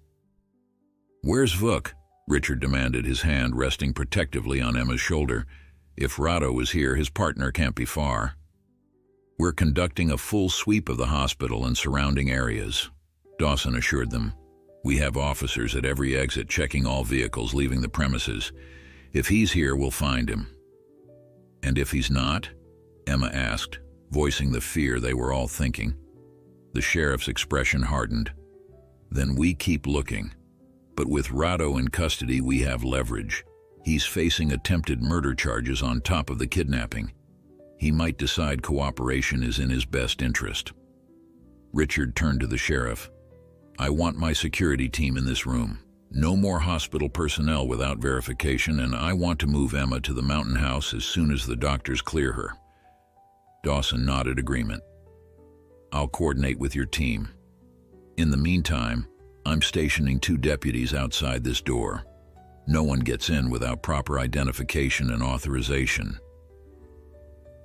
"Where's Vuk?" Richard demanded, his hand resting protectively on Emma's shoulder. "If Rado is here, his partner can't be far." "We're conducting a full sweep of the hospital and surrounding areas," Dawson assured them. "We have officers at every exit checking all vehicles leaving the premises. If he's here, we'll find him." "And if he's not?" Emma asked, voicing the fear they were all thinking. The sheriff's expression hardened. "Then we keep looking. But with Rado in custody, we have leverage. He's facing attempted murder charges on top of the kidnapping. He might decide cooperation is in his best interest." Richard turned to the sheriff. "I want my security team in this room. No more hospital personnel without verification, and I want to move Emma to the mountain house as soon as the doctors clear her." Dawson nodded agreement. "I'll coordinate with your team. In the meantime, I'm stationing 2 deputies outside this door. No one gets in without proper identification and authorization."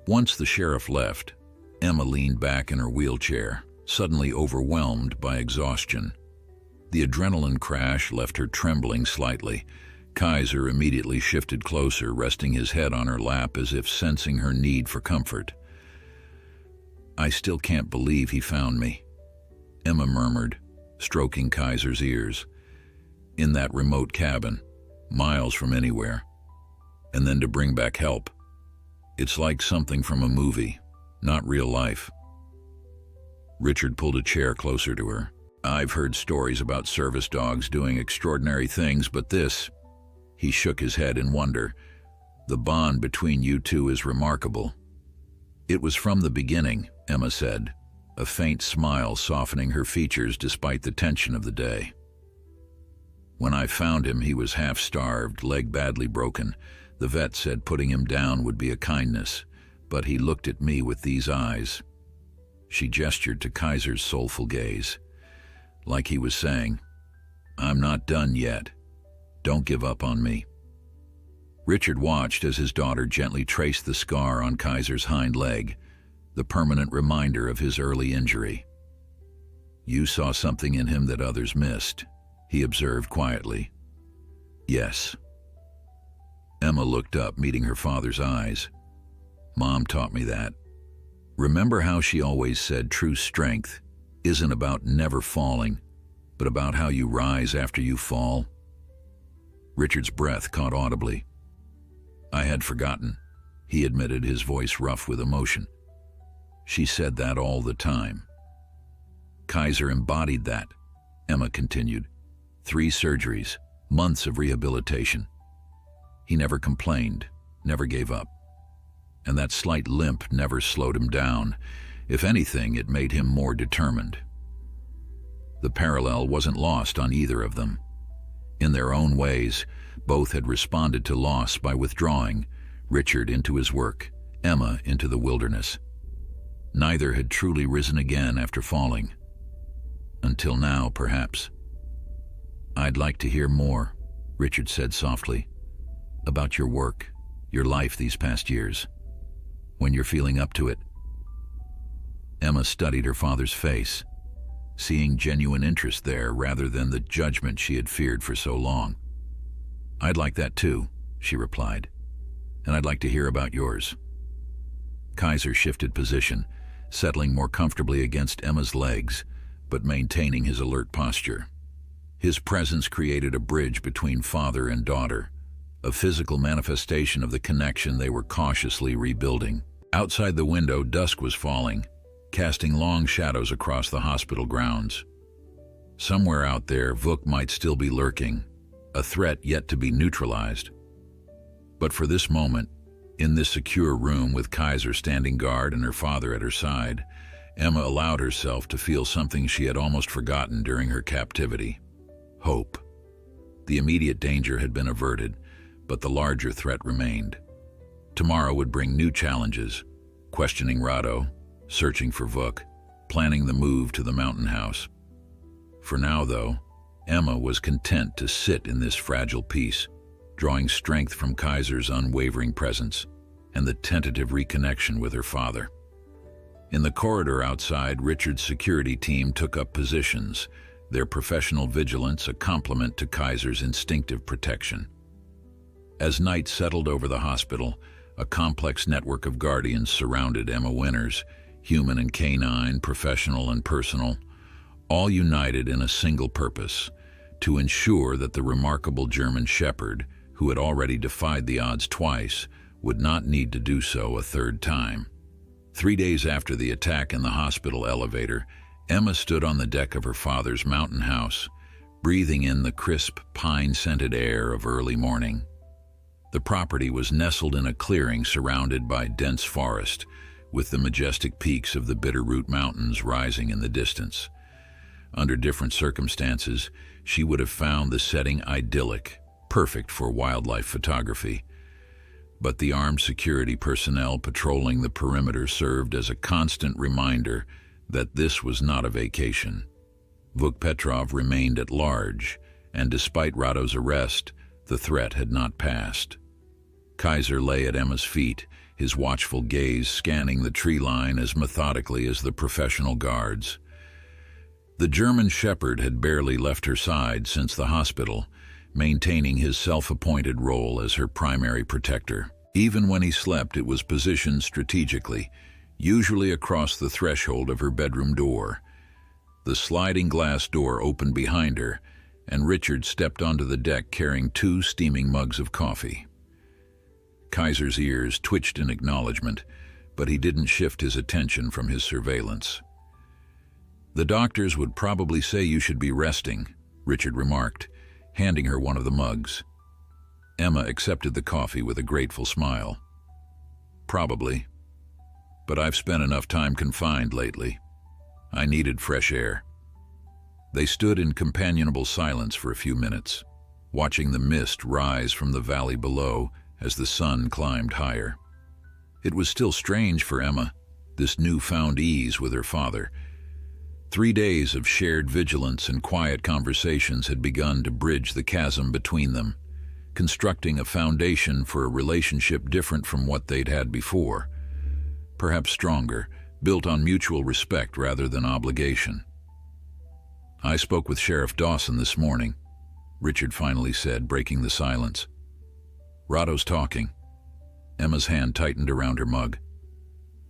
Once the sheriff left, Emma leaned back in her wheelchair, suddenly overwhelmed by exhaustion. The adrenaline crash left her trembling slightly. Kaiser immediately shifted closer, resting his head on her lap as if sensing her need for comfort. "I still can't believe he found me," Emma murmured, stroking Kaiser's ears. "In that remote cabin, miles from anywhere. And then to bring back help. It's like something from a movie, not real life." Richard pulled a chair closer to her. "I've heard stories about service dogs doing extraordinary things, but this..." He shook his head in wonder. "The bond between you two is remarkable." "It was from the beginning," Emma said, a faint smile softening her features despite the tension of the day. "When I found him, he was half-starved, leg badly broken. The vet said putting him down would be a kindness, but he looked at me with these eyes." She gestured to Kaiser's soulful gaze, like he was saying, "I'm not done yet. Don't give up on me." Richard watched as his daughter gently traced the scar on Kaiser's hind leg, the permanent reminder of his early injury. "You saw something in him that others missed," he observed quietly. "Yes." Emma looked up, meeting her father's eyes. "Mom taught me that. Remember how she always said true strength isn't about never falling, but about how you rise after you fall?" Richard's breath caught audibly. "I had forgotten," he admitted, his voice rough with emotion. "She said that all the time." "Kaiser embodied that," Emma continued. 3 surgeries, months of rehabilitation. He never complained, never gave up. And that slight limp never slowed him down. If anything, it made him more determined. The parallel wasn't lost on either of them. In their own ways, both had responded to loss by withdrawing, Richard into his work, Emma into the wilderness. Neither had truly risen again after falling. Until now, perhaps. "I'd like to hear more," Richard said softly, "about your work, your life these past years, when you're feeling up to it." Emma studied her father's face. seeing genuine interest there rather than the judgment she had feared for so long. "I'd like that too," she replied, "and I'd like to hear about yours." Kaiser shifted position, settling more comfortably against Emma's legs, but maintaining his alert posture. His presence created a bridge between father and daughter, a physical manifestation of the connection they were cautiously rebuilding. Outside the window, dusk was falling, casting long shadows across the hospital grounds. Somewhere out there, Vuk might still be lurking, a threat yet to be neutralized. But for this moment, in this secure room with Kaiser standing guard and her father at her side, Emma allowed herself to feel something she had almost forgotten during her captivity: hope. The immediate danger had been averted, but the larger threat remained. Tomorrow would bring new challenges: questioning Rado, searching for Vuk, planning the move to the mountain house. For now, though, Emma was content to sit in this fragile peace, drawing strength from Kaiser's unwavering presence and the tentative reconnection with her father. In the corridor outside, Richard's security team took up positions, their professional vigilance a complement to Kaiser's instinctive protection. As night settled over the hospital, a complex network of guardians surrounded Emma Winters, human and canine, professional and personal, all united in a single purpose: to ensure that the remarkable German Shepherd, who had already defied the odds twice, would not need to do so a third time. 3 days after the attack in the hospital elevator, Emma stood on the deck of her father's mountain house, breathing in the crisp, pine-scented air of early morning. The property was nestled in a clearing surrounded by dense forest, with the majestic peaks of the Bitterroot Mountains rising in the distance. Under different circumstances, she would have found the setting idyllic, perfect for wildlife photography. But the armed security personnel patrolling the perimeter served as a constant reminder that this was not a vacation. Vuk Petrov remained at large, and despite Rado's arrest, the threat had not passed. Kaiser lay at Emma's feet, his watchful gaze scanning the tree line as methodically as the professional guards. The German Shepherd had barely left her side since the hospital, maintaining his self-appointed role as her primary protector. Even when he slept, it was positioned strategically, usually across the threshold of her bedroom door. The sliding glass door opened behind her, and Richard stepped onto the deck carrying 2 steaming mugs of coffee. Kaiser's ears twitched in acknowledgement, but he didn't shift his attention from his surveillance. "The doctors would probably say you should be resting," Richard remarked, handing her one of the mugs. Emma accepted the coffee with a grateful smile. "Probably. But I've spent enough time confined lately. I needed fresh air." They stood in companionable silence for a few minutes, watching the mist rise from the valley below as the sun climbed higher. It was still strange for Emma, this newfound ease with her father. 3 days of shared vigilance and quiet conversations had begun to bridge the chasm between them, constructing a foundation for a relationship different from what they'd had before, perhaps stronger, built on mutual respect rather than obligation. "I spoke with Sheriff Dawson this morning," Richard finally said, breaking the silence. "Rado's talking." Emma's hand tightened around her mug.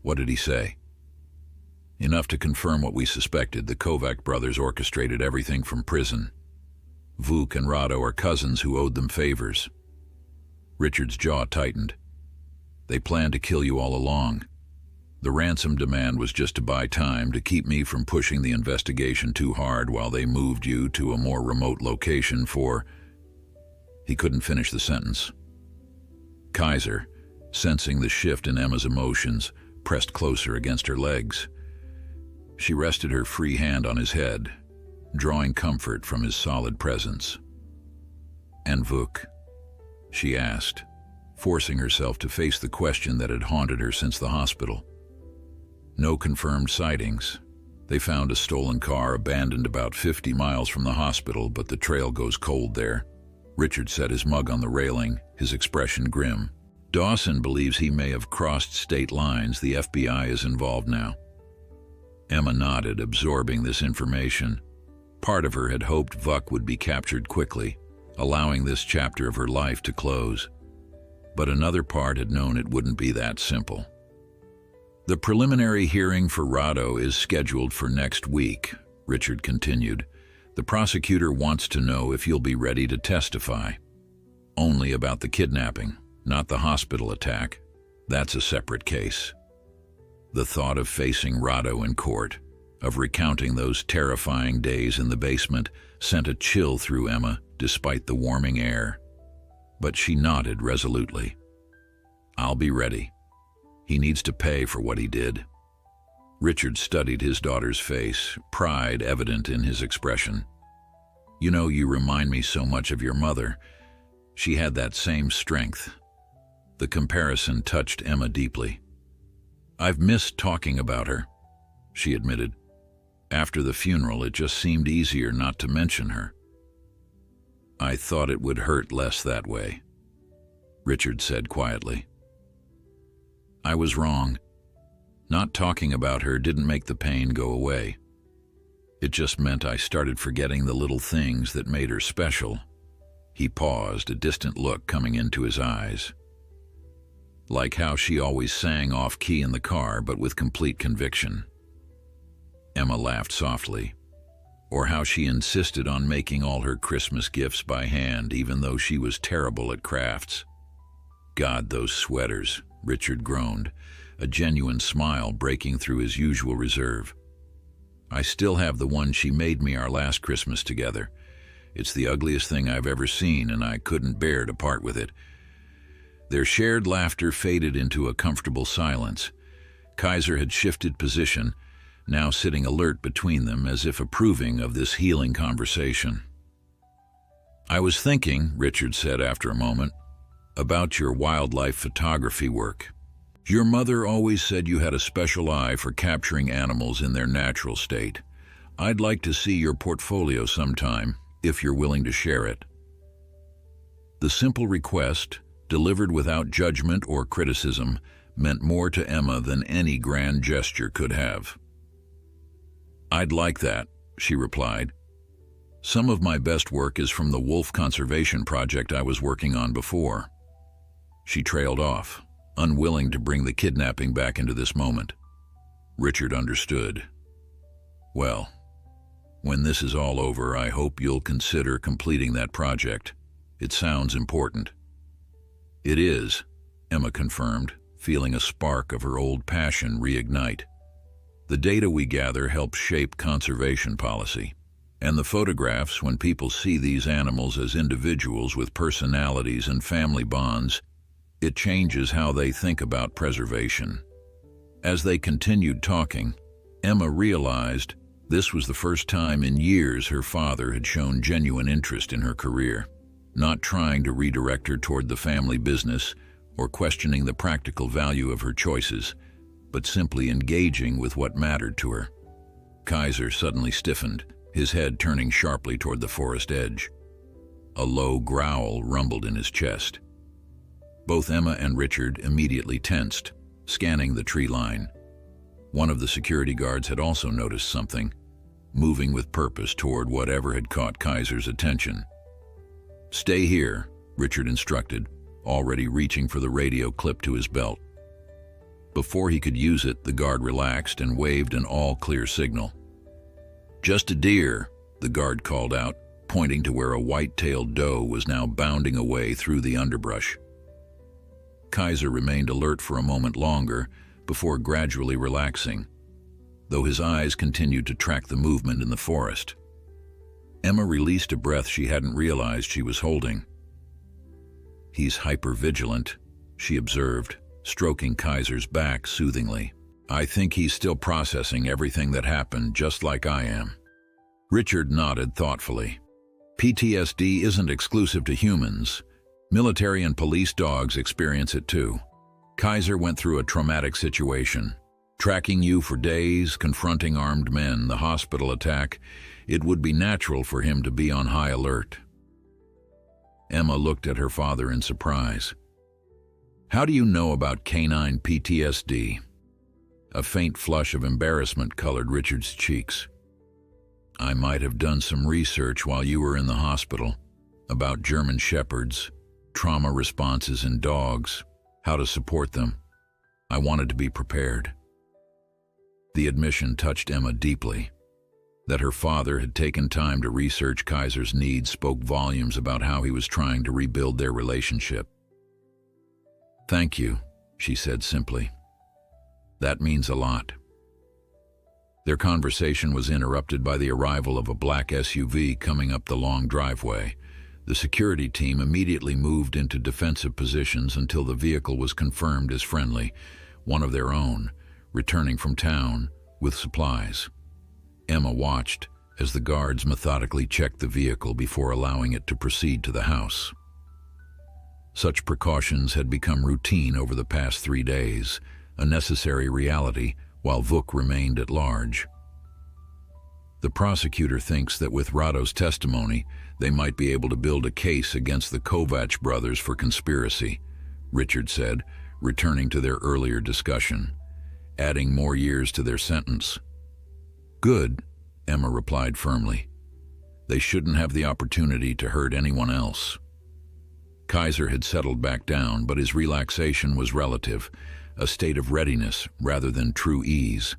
"What did he say?" "Enough to confirm what we suspected. The Kovac brothers orchestrated everything from prison. Vuk and Rado are cousins who owed them favors." Richard's jaw tightened. "They planned to kill you all along. The ransom demand was just to buy time, to keep me from pushing the investigation too hard while they moved you to a more remote location for—" He couldn't finish the sentence. Kaiser, sensing the shift in Emma's emotions, pressed closer against her legs. She rested her free hand on his head, drawing comfort from his solid presence. "And Vuk?" she asked, forcing herself to face the question that had haunted her since the hospital. "No confirmed sightings. They found a stolen car abandoned about 50 miles from the hospital, but the trail goes cold there." Richard set his mug on the railing, his expression grim. "Dawson believes he may have crossed state lines. The FBI is involved now." Emma nodded, absorbing this information. Part of her had hoped Vuk would be captured quickly, allowing this chapter of her life to close. But another part had known it wouldn't be that simple. The preliminary hearing for Rado is scheduled for next week, Richard continued. The prosecutor wants to know if you'll be ready to testify. Only about the kidnapping, not the hospital attack. That's a separate case. The thought of facing Rado in court, of recounting those terrifying days in the basement, sent a chill through Emma despite the warming air. But she nodded resolutely. I'll be ready. He needs to pay for what he did. Richard studied his daughter's face, pride evident in his expression. You know, you remind me so much of your mother. She had that same strength. The comparison touched Emma deeply. I've missed talking about her, she admitted. After the funeral, it just seemed easier not to mention her. I thought it would hurt less that way, Richard said quietly. I was wrong. Not talking about her didn't make the pain go away. It just meant I started forgetting the little things that made her special. He paused, a distant look coming into his eyes. Like how she always sang off-key in the car, but with complete conviction. Emma laughed softly. Or how she insisted on making all her Christmas gifts by hand, even though she was terrible at crafts. God, those sweaters, Richard groaned, a genuine smile breaking through his usual reserve. I still have the one she made me our last Christmas together. It's the ugliest thing I've ever seen, and I couldn't bear to part with it. Their shared laughter faded into a comfortable silence. Kaiser had shifted position, now sitting alert between them as if approving of this healing conversation. I was thinking, Richard said after a moment, about your wildlife photography work. Your mother always said you had a special eye for capturing animals in their natural state. I'd like to see your portfolio sometime, if you're willing to share it. The simple request, delivered without judgment or criticism, meant more to Emma than any grand gesture could have. I'd like that, she replied. Some of my best work is from the wolf conservation project I was working on before. She trailed off, unwilling to bring the kidnapping back into this moment. Richard understood. Well, when this is all over, I hope you'll consider completing that project. It sounds important. It is, Emma confirmed, feeling a spark of her old passion reignite. The data we gather helps shape conservation policy. And the photographs, when people see these animals as individuals with personalities and family bonds, it changes how they think about preservation. As they continued talking, Emma realized this was the first time in years her father had shown genuine interest in her career, not trying to redirect her toward the family business or questioning the practical value of her choices, but simply engaging with what mattered to her. Kaiser suddenly stiffened, his head turning sharply toward the forest edge. A low growl rumbled in his chest. Both Emma and Richard immediately tensed, scanning the tree line. One of the security guards had also noticed something, moving with purpose toward whatever had caught Kaiser's attention. Stay here, Richard instructed, already reaching for the radio clip to his belt. Before he could use it, the guard relaxed and waved an all-clear signal. Just a deer, the guard called out, pointing to where a white-tailed doe was now bounding away through the underbrush. Kaiser remained alert for a moment longer before gradually relaxing, though his eyes continued to track the movement in the forest. Emma released a breath she hadn't realized she was holding. He's hyper-vigilant, she observed, stroking Kaiser's back soothingly. I think he's still processing everything that happened, just like I am. Richard nodded thoughtfully. PTSD isn't exclusive to humans. Military and police dogs experience it too. Kaiser went through a traumatic situation. Tracking you for days, confronting armed men, the hospital attack, it would be natural for him to be on high alert. Emma looked at her father in surprise. How do you know about canine PTSD? A faint flush of embarrassment colored Richard's cheeks. "I might have done some research while you were in the hospital about German shepherds, trauma responses in dogs, how to support them. I wanted to be prepared." The admission touched Emma deeply. That her father had taken time to research Kaiser's needs spoke volumes about how he was trying to rebuild their relationship. "Thank you," she said simply. "That means a lot." Their conversation was interrupted by the arrival of a black SUV coming up the long driveway. The security team immediately moved into defensive positions until the vehicle was confirmed as friendly, one of their own, returning from town with supplies. Emma watched as the guards methodically checked the vehicle before allowing it to proceed to the house. Such precautions had become routine over the past 3 days, a necessary reality while Vuk remained at large. The prosecutor thinks that with Rado's testimony, they might be able to build a case against the Kovac brothers for conspiracy, Richard said, returning to their earlier discussion, adding more years to their sentence. "Good," Emma replied firmly. "They shouldn't have the opportunity to hurt anyone else." Kaiser had settled back down, but his relaxation was relative, a state of readiness rather than true ease.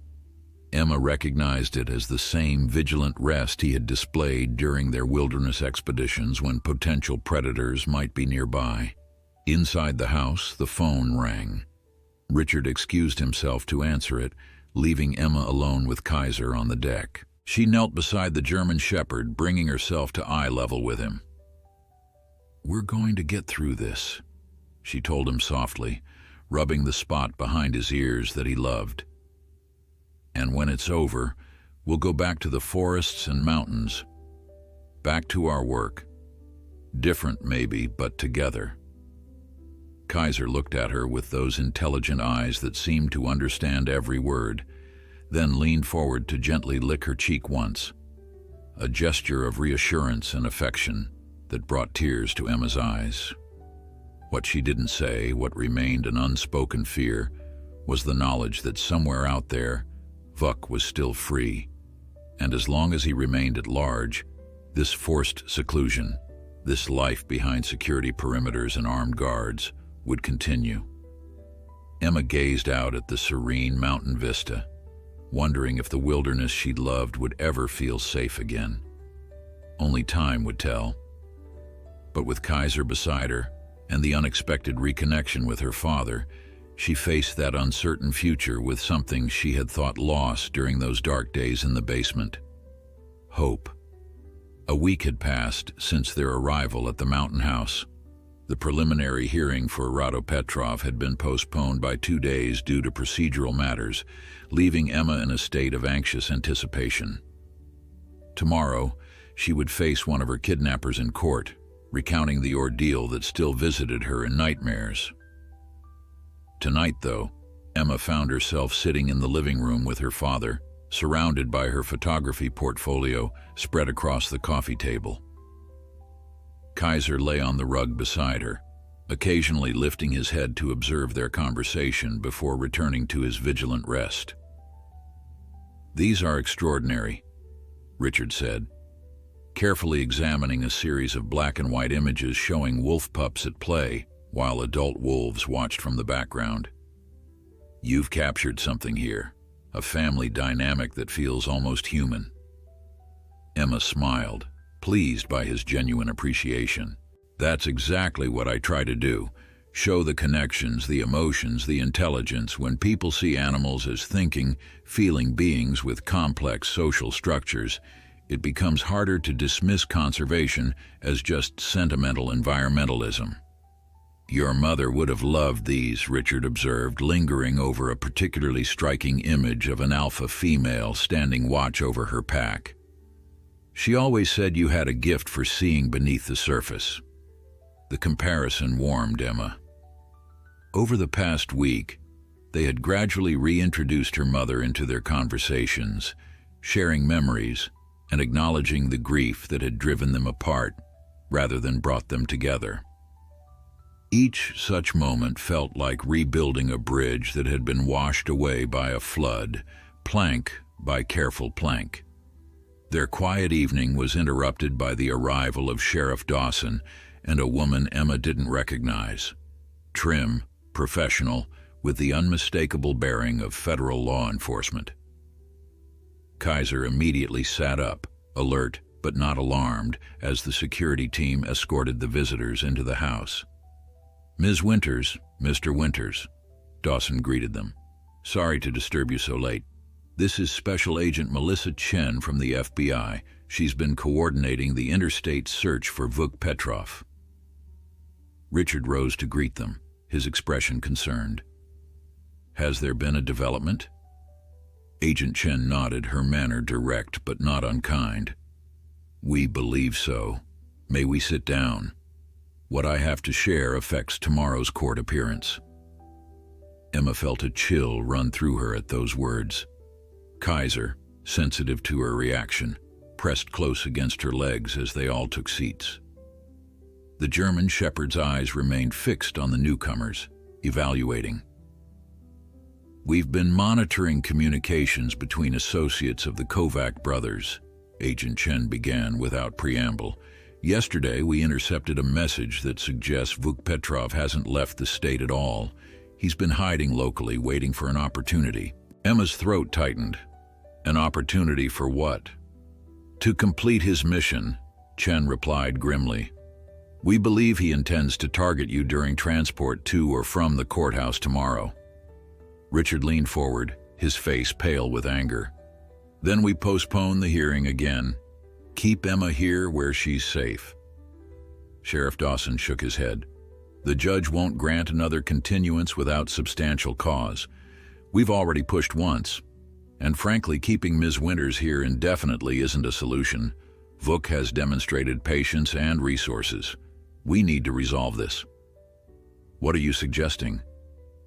Emma recognized it as the same vigilant rest he had displayed during their wilderness expeditions when potential predators might be nearby. Inside the house, the phone rang. Richard excused himself to answer it, leaving Emma alone with Kaiser on the deck. She knelt beside the German shepherd, bringing herself to eye level with him. "We're going to get through this," she told him softly, rubbing the spot behind his ears that he loved. "And when it's over, we'll go back to the forests and mountains. Back to our work. Different maybe, but together." Kaiser looked at her with those intelligent eyes that seemed to understand every word, then leaned forward to gently lick her cheek once, a gesture of reassurance and affection that brought tears to Emma's eyes. What she didn't say, what remained an unspoken fear, was the knowledge that somewhere out there, Vuk was still free, and as long as he remained at large, this forced seclusion, this life behind security perimeters and armed guards, would continue. Emma gazed out at the serene mountain vista, wondering if the wilderness she loved would ever feel safe again. Only time would tell. But with Kaiser beside her, and the unexpected reconnection with her father, she faced that uncertain future with something she had thought lost during those dark days in the basement: hope. A week had passed since their arrival at the mountain house. The preliminary hearing for Rado Petrov had been postponed by 2 days due to procedural matters, leaving Emma in a state of anxious anticipation. Tomorrow, she would face one of her kidnappers in court, recounting the ordeal that still visited her in nightmares. Tonight, though, Emma found herself sitting in the living room with her father, surrounded by her photography portfolio spread across the coffee table. Kaiser lay on the rug beside her, occasionally lifting his head to observe their conversation before returning to his vigilant rest. "These are extraordinary," Richard said, carefully examining a series of black and white images showing wolf pups at play while adult wolves watched from the background. "You've captured something here, a family dynamic that feels almost human." Emma smiled, pleased by his genuine appreciation. "That's exactly what I try to do, show the connections, the emotions, the intelligence. When people see animals as thinking, feeling beings with complex social structures, it becomes harder to dismiss conservation as just sentimental environmentalism." "Your mother would have loved these," Richard observed, lingering over a particularly striking image of an alpha female standing watch over her pack. "She always said you had a gift for seeing beneath the surface." The comparison warmed Emma. Over the past week, they had gradually reintroduced her mother into their conversations, sharing memories and acknowledging the grief that had driven them apart rather than brought them together. Each such moment felt like rebuilding a bridge that had been washed away by a flood, plank by careful plank. Their quiet evening was interrupted by the arrival of Sheriff Dawson and a woman Emma didn't recognize. Trim, professional, with the unmistakable bearing of federal law enforcement. Kaiser immediately sat up, alert but not alarmed, as the security team escorted the visitors into the house. "Ms. Winters, Mr. Winters," Dawson greeted them. "Sorry to disturb you so late. This is Special Agent Melissa Chen from the FBI. She's been coordinating the interstate search for Vuk Petrov." Richard rose to greet them, his expression concerned. "Has there been a development?" Agent Chen nodded, her manner direct but not unkind. "We believe so. May we sit down? What I have to share affects tomorrow's court appearance." Emma felt a chill run through her at those words. Kaiser, sensitive to her reaction, pressed close against her legs as they all took seats. The German shepherd's eyes remained fixed on the newcomers, evaluating. "We've been monitoring communications between associates of the Kovac brothers," Agent Chen began without preamble. "Yesterday, we intercepted a message that suggests Vuk Petrov hasn't left the state at all. He's been hiding locally, waiting for an opportunity." Emma's throat tightened. "An opportunity for what?" "To complete his mission," Chen replied grimly. "We believe he intends to target you during transport to or from the courthouse tomorrow." Richard leaned forward, his face pale with anger. "Then we postpone the hearing again. Keep Emma here where she's safe." Sheriff Dawson shook his head. "The judge won't grant another continuance without substantial cause. We've already pushed once. And frankly, keeping Ms. Winters here indefinitely isn't a solution. Vuk has demonstrated patience and resources. We need to resolve this." "What are you suggesting?"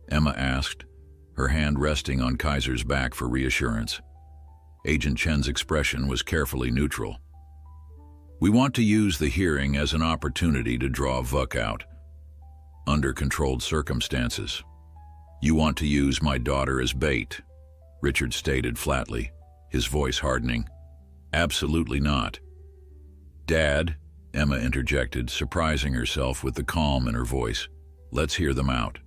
Emma asked, her hand resting on Kaiser's back for reassurance. Agent Chen's expression was carefully neutral. "We want to use the hearing as an opportunity to draw Vuk out, under controlled circumstances. You want to use my daughter as bait," Richard stated flatly, his voice hardening. "Absolutely not." "Dad," Emma interjected, surprising herself with the calm in her voice. "Let's hear them out."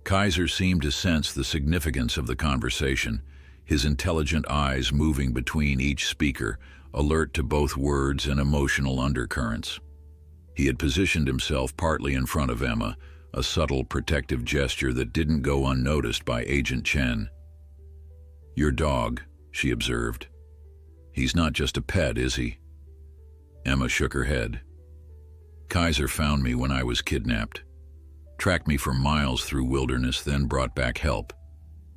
Kaiser seemed to sense the significance of the conversation, his intelligent eyes moving between each speaker, alert to both words and emotional undercurrents. He had positioned himself partly in front of Emma, a subtle protective gesture that didn't go unnoticed by Agent Chen. "Your dog," she observed. "He's not just a pet, is he?" Emma shook her head. "Kaiser found me when I was kidnapped. Tracked me for miles through wilderness, then brought back help.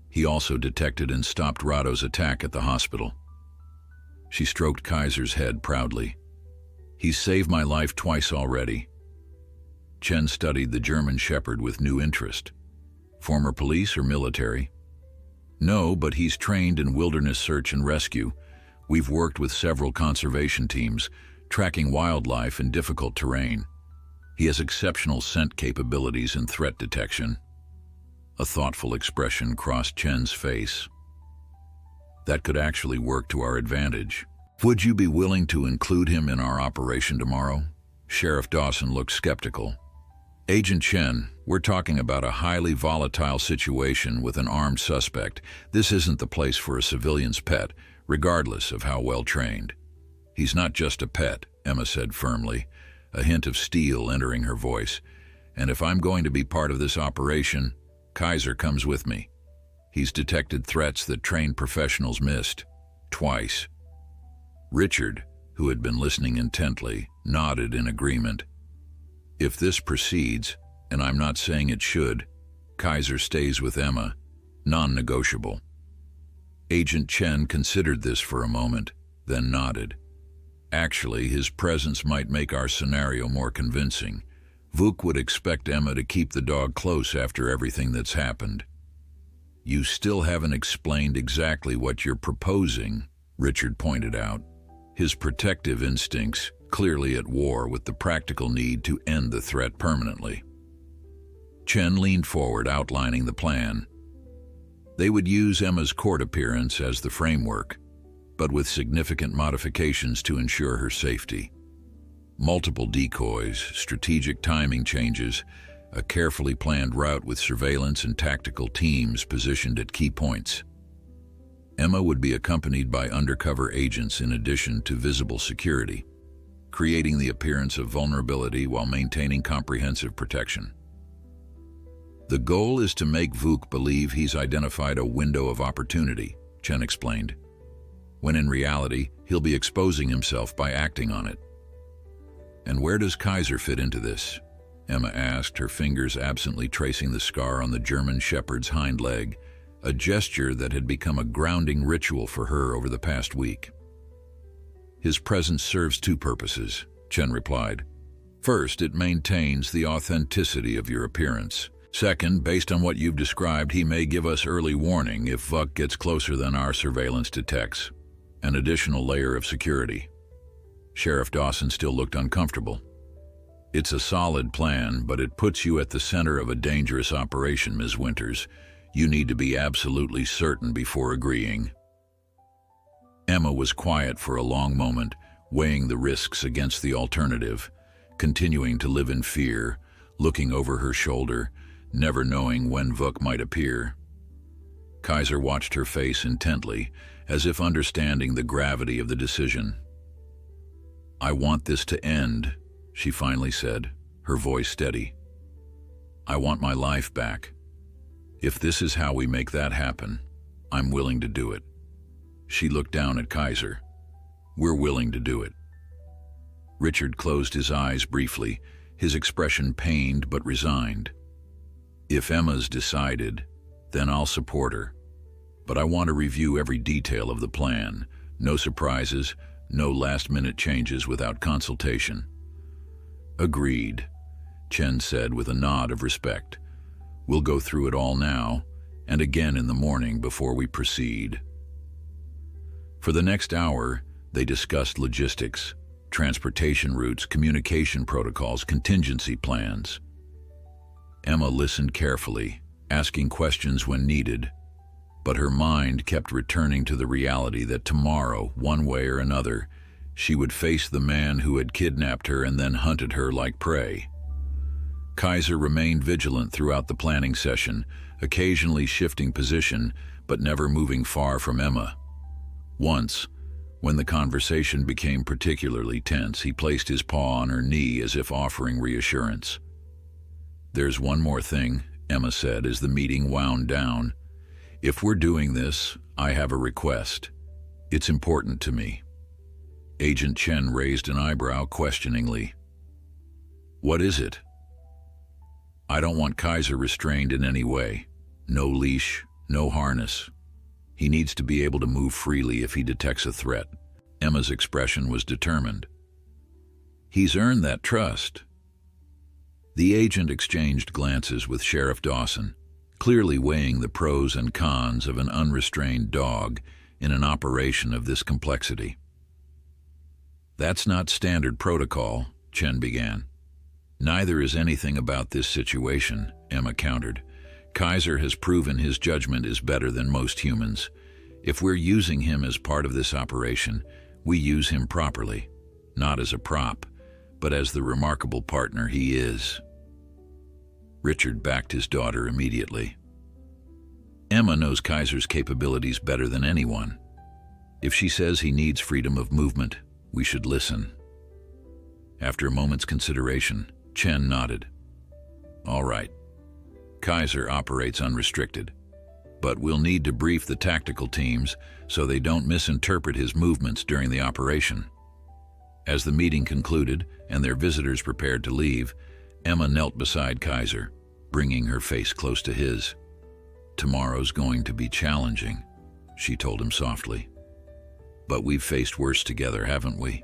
He also detected and stopped Rado's attack at the hospital." She stroked Kaiser's head proudly. "He's saved my life twice already." Chen studied the German shepherd with new interest. "Former police or military?" "No, but he's trained in wilderness search and rescue. We've worked with several conservation teams, tracking wildlife in difficult terrain. He has exceptional scent capabilities and threat detection." A thoughtful expression crossed Chen's face. "That could actually work to our advantage. Would you be willing to include him in our operation tomorrow?" Sheriff Dawson looked skeptical. "Agent Chen, we're talking about a highly volatile situation with an armed suspect. This isn't the place for a civilian's pet, regardless of how well trained." "He's not just a pet," Emma said firmly, a hint of steel entering her voice. "And if I'm going to be part of this operation, Kaiser comes with me. He's detected threats that trained professionals missed. Twice." Richard, who had been listening intently, nodded in agreement. "If this proceeds, and I'm not saying it should, Kaiser stays with Emma, non-negotiable." Agent Chen considered this for a moment, then nodded. "Actually, his presence might make our scenario more convincing. Vuk would expect Emma to keep the dog close after everything that's happened." "You still haven't explained exactly what you're proposing," Richard pointed out, his protective instincts clearly at war with the practical need to end the threat permanently. Chen leaned forward, outlining the plan. They would use Emma's court appearance as the framework, but with significant modifications to ensure her safety. Multiple decoys, strategic timing changes, a carefully planned route with surveillance and tactical teams positioned at key points. Emma would be accompanied by undercover agents in addition to visible security, creating the appearance of vulnerability while maintaining comprehensive protection. The goal is to make Vuk believe he's identified a window of opportunity, Chen explained, when in reality, he'll be exposing himself by acting on it. And where does Kaiser fit into this? Emma asked, her fingers absently tracing the scar on the German Shepherd's hind leg, a gesture that had become a grounding ritual for her over the past week. His presence serves two purposes, Chen replied. First, it maintains the authenticity of your appearance. Second, based on what you've described, he may give us early warning if Vuk gets closer than our surveillance detects. An additional layer of security. Sheriff Dawson still looked uncomfortable. It's a solid plan, but it puts you at the center of a dangerous operation, Ms. Winters. You need to be absolutely certain before agreeing. Emma was quiet for a long moment, weighing the risks against the alternative, continuing to live in fear, looking over her shoulder, never knowing when Vuk might appear. Kaiser watched her face intently, as if understanding the gravity of the decision. "I want this to end," she finally said, her voice steady. "I want my life back. If this is how we make that happen, I'm willing to do it." She looked down at Kaiser. "We're willing to do it." Richard closed his eyes briefly, his expression pained but resigned. "If Emma's decided, then I'll support her. But I want to review every detail of the plan. No surprises, no last-minute changes without consultation." "Agreed," Chen said with a nod of respect. "We'll go through it all now, and again in the morning before we proceed." For the next hour, they discussed logistics, transportation routes, communication protocols, contingency plans. Emma listened carefully, asking questions when needed, but her mind kept returning to the reality that tomorrow, one way or another, she would face the man who had kidnapped her and then hunted her like prey. Kaiser remained vigilant throughout the planning session, occasionally shifting position, but never moving far from Emma. Once, when the conversation became particularly tense, he placed his paw on her knee as if offering reassurance. "There's one more thing," Emma said as the meeting wound down. "If we're doing this, I have a request. It's important to me." Agent Chen raised an eyebrow questioningly. "What is it?" "I don't want Kaiser restrained in any way. No leash, no harness. He needs to be able to move freely if he detects a threat." Emma's expression was determined. "He's earned that trust." The agent exchanged glances with Sheriff Dawson, clearly weighing the pros and cons of an unrestrained dog in an operation of this complexity. "That's not standard protocol," Chen began. "Neither is anything about this situation," Emma countered. "Kaiser has proven his judgment is better than most humans. If we're using him as part of this operation, we use him properly, not as a prop, but as the remarkable partner he is." Richard backed his daughter immediately. "Emma knows Kaiser's capabilities better than anyone. If she says he needs freedom of movement, we should listen." After a moment's consideration, Chen nodded. "All right. Kaiser operates unrestricted, but we'll need to brief the tactical teams so they don't misinterpret his movements during the operation." As the meeting concluded and their visitors prepared to leave, Emma knelt beside Kaiser, bringing her face close to his. "Tomorrow's going to be challenging," she told him softly. "But we've faced worse together, haven't we?"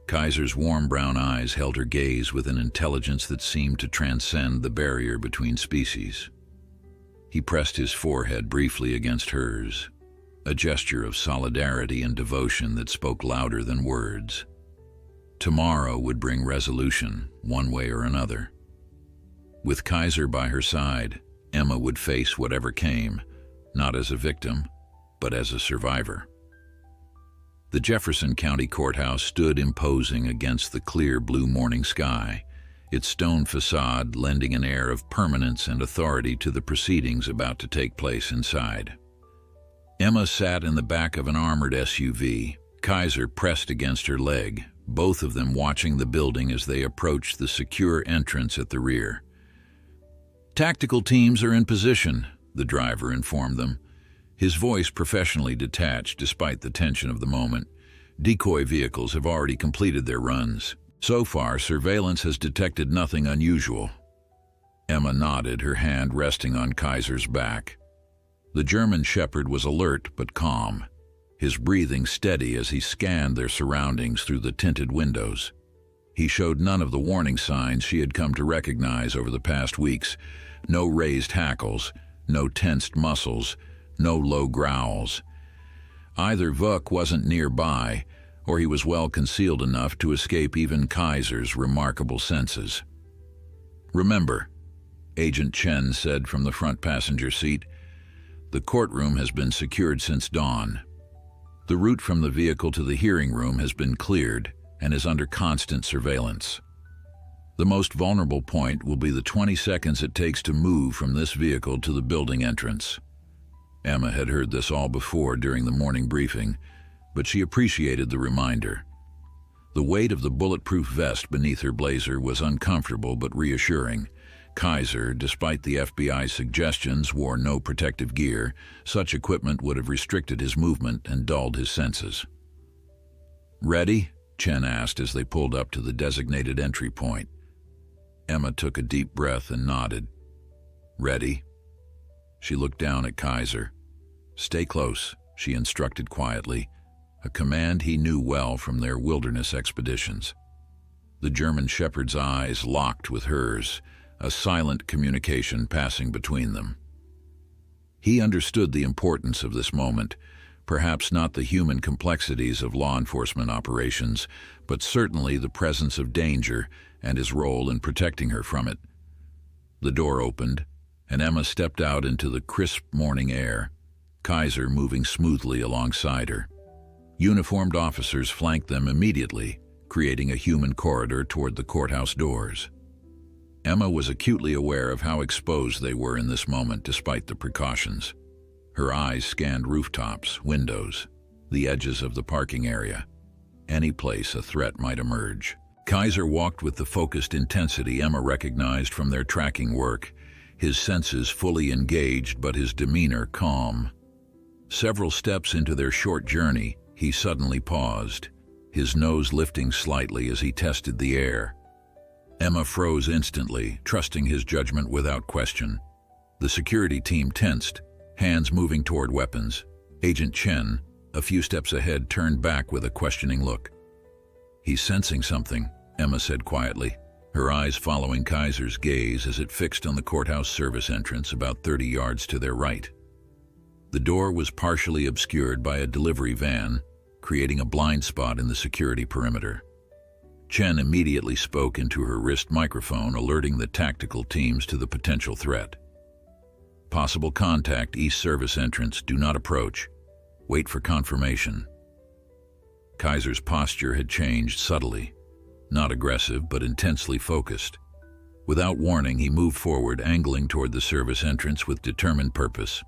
Kaiser's warm brown eyes held her gaze with an intelligence that seemed to transcend the barrier between species. He pressed his forehead briefly against hers, a gesture of solidarity and devotion that spoke louder than words. Tomorrow would bring resolution, one way or another. With Kaiser by her side, Emma would face whatever came, not as a victim, but as a survivor. The Jefferson County Courthouse stood imposing against the clear blue morning sky, its stone facade lending an air of permanence and authority to the proceedings about to take place inside. Emma sat in the back of an armored SUV, Kaiser pressed against her leg, both of them watching the building as they approached the secure entrance at the rear. "Tactical teams are in position," the driver informed them, his voice professionally detached despite the tension of the moment. "Decoy vehicles have already completed their runs. So far, surveillance has detected nothing unusual." Emma nodded, her hand resting on Kaiser's back. The German Shepherd was alert but calm, his breathing steady as he scanned their surroundings through the tinted windows. He showed none of the warning signs she had come to recognize over the past weeks. No raised hackles, no tensed muscles, no low growls. Either Vuk wasn't nearby, or he was well concealed enough to escape even Kaiser's remarkable senses. "Remember," Agent Chen said from the front passenger seat, "the courtroom has been secured since dawn. The route from the vehicle to the hearing room has been cleared and is under constant surveillance. The most vulnerable point will be the 20 seconds it takes to move from this vehicle to the building entrance." Emma had heard this all before during the morning briefing, but she appreciated the reminder. The weight of the bulletproof vest beneath her blazer was uncomfortable but reassuring. Kaiser, despite the FBI's suggestions, wore no protective gear. Such equipment would have restricted his movement and dulled his senses. "Ready?" Chen asked as they pulled up to the designated entry point. Emma took a deep breath and nodded. "Ready?" She looked down at Kaiser. "Stay close," she instructed quietly, a command he knew well from their wilderness expeditions. The German Shepherd's eyes locked with hers, a silent communication passing between them. He understood the importance of this moment, perhaps not the human complexities of law enforcement operations, but certainly the presence of danger and his role in protecting her from it. The door opened, and Emma stepped out into the crisp morning air, Kaiser moving smoothly alongside her. Uniformed officers flanked them immediately, creating a human corridor toward the courthouse doors. Emma was acutely aware of how exposed they were in this moment despite the precautions. Her eyes scanned rooftops, windows, the edges of the parking area. Any place a threat might emerge. Kaiser walked with the focused intensity Emma recognized from their tracking work, his senses fully engaged but his demeanor calm. Several steps into their short journey, he suddenly paused, his nose lifting slightly as he tested the air. Emma froze instantly, trusting his judgment without question. The security team tensed, hands moving toward weapons. Agent Chen, a few steps ahead, turned back with a questioning look. "He's sensing something," Emma said quietly, her eyes following Kaiser's gaze as it fixed on the courthouse service entrance about 30 yards to their right. The door was partially obscured by a delivery van, creating a blind spot in the security perimeter. Chen immediately spoke into her wrist microphone, alerting the tactical teams to the potential threat. "Possible contact, east service entrance. Do not approach. Wait for confirmation." Kaiser's posture had changed subtly, not aggressive but intensely focused. Without warning, he moved forward, angling toward the service entrance with determined purpose.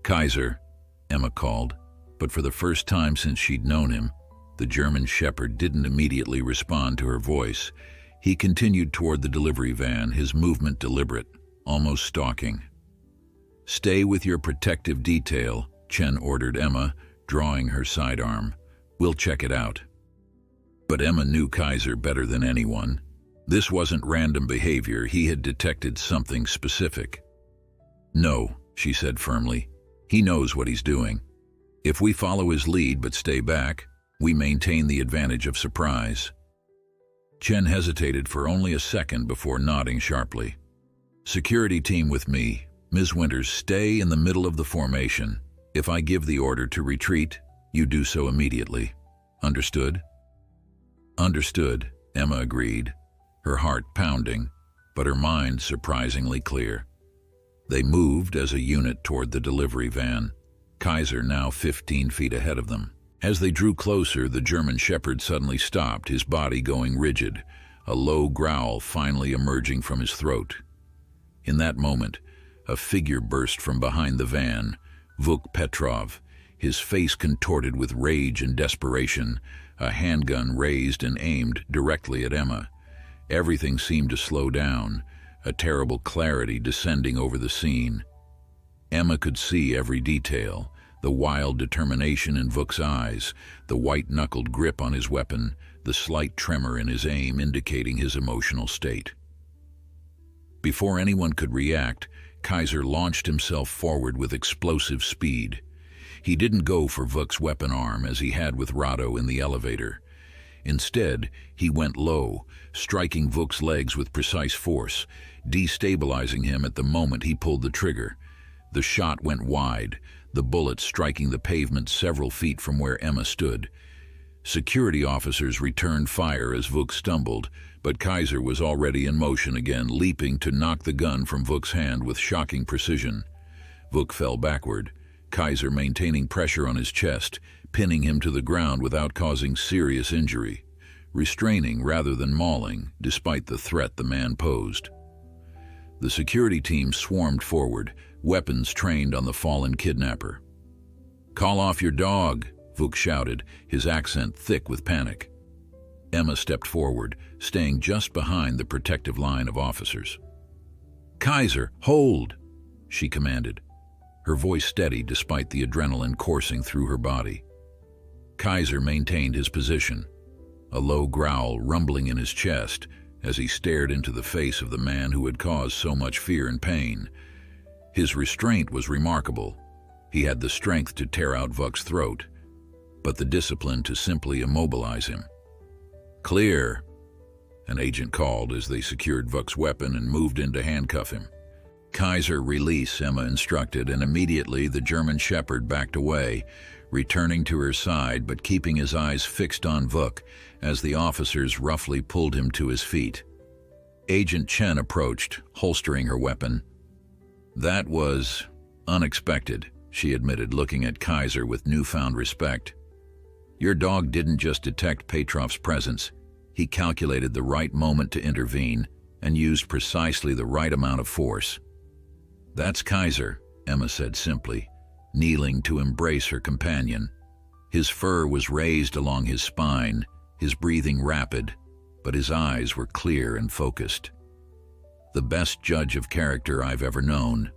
"Kaiser," Emma called, but for the first time since she'd known him, the German Shepherd didn't immediately respond to her voice. He continued toward the delivery van, his movement deliberate, almost stalking. "Stay with your protective detail," Chen ordered Emma, drawing her sidearm. "We'll check it out." But Emma knew Kaiser better than anyone. This wasn't random behavior. He had detected something specific. "No," she said firmly. "He knows what he's doing. If we follow his lead but stay back, we maintain the advantage of surprise." Chen hesitated for only a second before nodding sharply. "Security team with me. Ms. Winters, stay in the middle of the formation. If I give the order to retreat, you do so immediately. Understood?" "Understood," Emma agreed, her heart pounding. but her mind surprisingly clear. They moved as a unit toward the delivery van, Kaiser now 15 feet ahead of them. As they drew closer, the German Shepherd suddenly stopped, his body going rigid, a low growl finally emerging from his throat. In that moment, a figure burst from behind the van, Vuk Petrov, his face contorted with rage and desperation, a handgun raised and aimed directly at Emma. Everything seemed to slow down, a terrible clarity descending over the scene. Emma could see every detail, the wild determination in Vuk's eyes, the white-knuckled grip on his weapon, the slight tremor in his aim indicating his emotional state. Before anyone could react, Kaiser launched himself forward with explosive speed. He didn't go for Vuk's weapon arm as he had with Rado in the elevator. Instead, he went low, striking Vuk's legs with precise force, destabilizing him at the moment he pulled the trigger. The shot went wide, the bullet striking the pavement several feet from where Emma stood. Security officers returned fire as Vuk stumbled, but Kaiser was already in motion again, leaping to knock the gun from Vuk's hand with shocking precision. Vuk fell backward, Kaiser maintaining pressure on his chest, pinning him to the ground without causing serious injury, restraining rather than mauling, despite the threat the man posed. The security team swarmed forward, weapons trained on the fallen kidnapper. "Call off your dog," Vuk shouted, his accent thick with panic. Emma stepped forward, staying just behind the protective line of officers. "Kaiser, hold!" she commanded, her voice steady despite the adrenaline coursing through her body. Kaiser maintained his position, a low growl rumbling in his chest as he stared into the face of the man who had caused so much fear and pain. His restraint was remarkable. He had the strength to tear out Vuk's throat, but the discipline to simply immobilize him. "Clear," an agent called as they secured Vuk's weapon and moved in to handcuff him. "Kaiser, release," Emma instructed, and immediately the German Shepherd backed away, returning to her side but keeping his eyes fixed on Vuk as the officers roughly pulled him to his feet. Agent Chen approached, holstering her weapon. "That was unexpected," she admitted, looking at Kaiser with newfound respect. "Your dog didn't just detect Petrov's presence. He calculated the right moment to intervene and used precisely the right amount of force." "That's Kaiser," Emma said simply, kneeling to embrace her companion. His fur was raised along his spine, his breathing rapid, but his eyes were clear and focused. "The best judge of character I've ever known."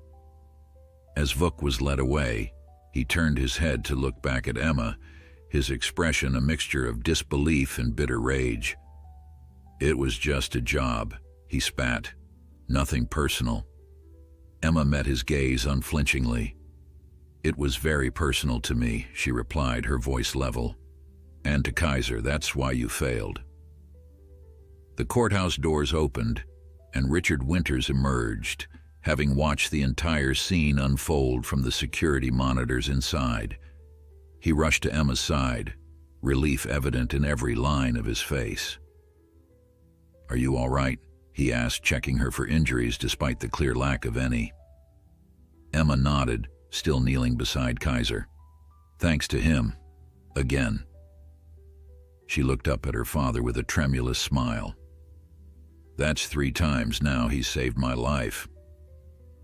As Vuk was led away, he turned his head to look back at Emma, his expression a mixture of disbelief and bitter rage. "It was just a job," he spat. "Nothing personal." Emma met his gaze unflinchingly. "It was very personal to me," she replied, her voice level. "And to Kaiser, that's why you failed." The courthouse doors opened, and Richard Winters emerged, having watched the entire scene unfold from the security monitors inside. He rushed to Emma's side, relief evident in every line of his face. "Are you all right?" he asked, checking her for injuries despite the clear lack of any. Emma nodded, still kneeling beside Kaiser. "Thanks to him. Again." She looked up at her father with a tremulous smile. "That's 3 times now he's saved my life.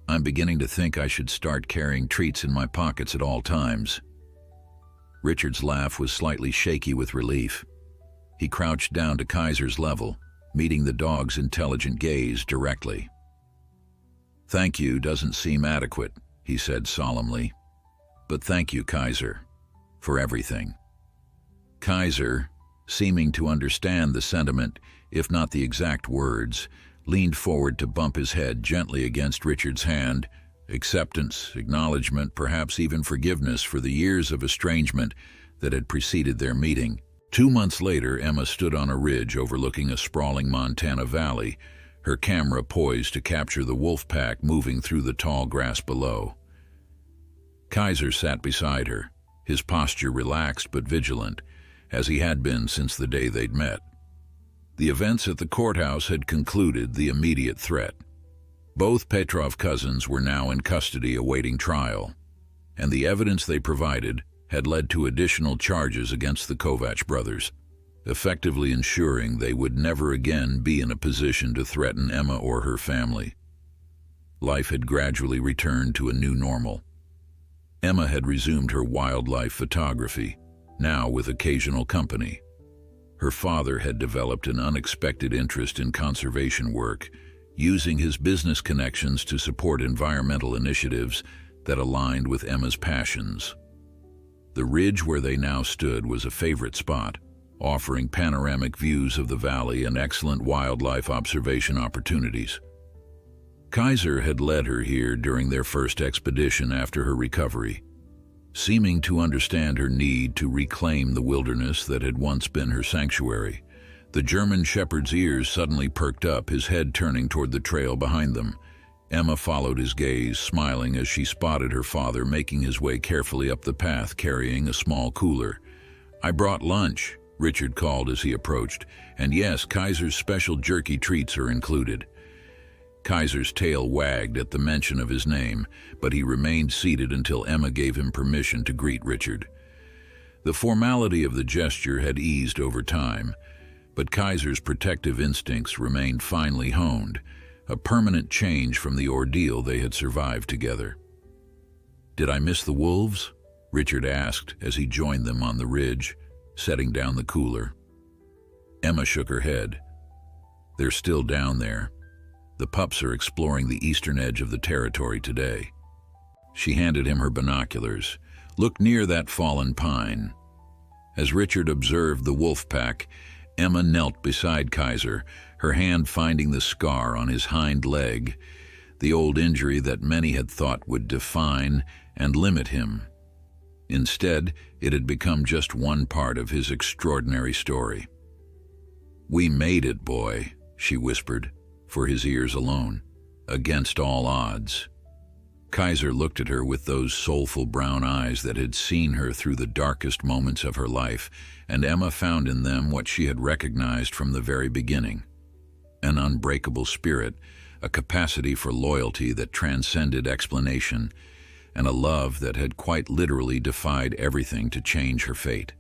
I'm beginning to think I should start carrying treats in my pockets at all times." Richard's laugh was slightly shaky with relief. He crouched down to Kaiser's level, meeting the dog's intelligent gaze directly. "Thank you doesn't seem adequate," he said solemnly. "But thank you, Kaiser, for everything." Kaiser, seeming to understand the sentiment, if not the exact words, leaned forward to bump his head gently against Richard's hand, acceptance, acknowledgement, perhaps even forgiveness for the years of estrangement that had preceded their meeting. 2 months later, Emma stood on a ridge overlooking a sprawling Montana valley, her camera poised to capture the wolf pack moving through the tall grass below. Kaiser sat beside her, his posture relaxed but vigilant, as he had been since the day they'd met. The events at the courthouse had concluded the immediate threat. Both Petrov cousins were now in custody awaiting trial, and the evidence they provided had led to additional charges against the Kovac brothers, effectively ensuring they would never again be in a position to threaten Emma or her family. Life had gradually returned to a new normal. Emma had resumed her wildlife photography, now with occasional company. Her father had developed an unexpected interest in conservation work, using his business connections to support environmental initiatives that aligned with Emma's passions. The ridge where they now stood was a favorite spot, offering panoramic views of the valley and excellent wildlife observation opportunities. Kaiser had led her here during their first expedition after her recovery, seeming to understand her need to reclaim the wilderness that had once been her sanctuary. The German shepherd's ears suddenly perked up, his head turning toward the trail behind them. Emma followed his gaze, smiling as she spotted her father making his way carefully up the path carrying a small cooler. "I brought lunch," Richard called as he approached, "and yes, Kaiser's special jerky treats are included." Kaiser's tail wagged at the mention of his name, but he remained seated until Emma gave him permission to greet Richard. The formality of the gesture had eased over time, but Kaiser's protective instincts remained finely honed, a permanent change from the ordeal they had survived together. "Did I miss the wolves?" Richard asked as he joined them on the ridge, setting down the cooler. Emma shook her head. "They're still down there. The pups are exploring the eastern edge of the territory today." She handed him her binoculars. "Look near that fallen pine." As Richard observed the wolf pack, Emma knelt beside Kaiser, her hand finding the scar on his hind leg, the old injury that many had thought would define and limit him. Instead, it had become just one part of his extraordinary story. "We made it, boy," she whispered, for his ears alone, "against all odds." Kaiser looked at her with those soulful brown eyes that had seen her through the darkest moments of her life, and Emma found in them what she had recognized from the very beginning: an unbreakable spirit, a capacity for loyalty that transcended explanation, and a love that had quite literally defied everything to change her fate.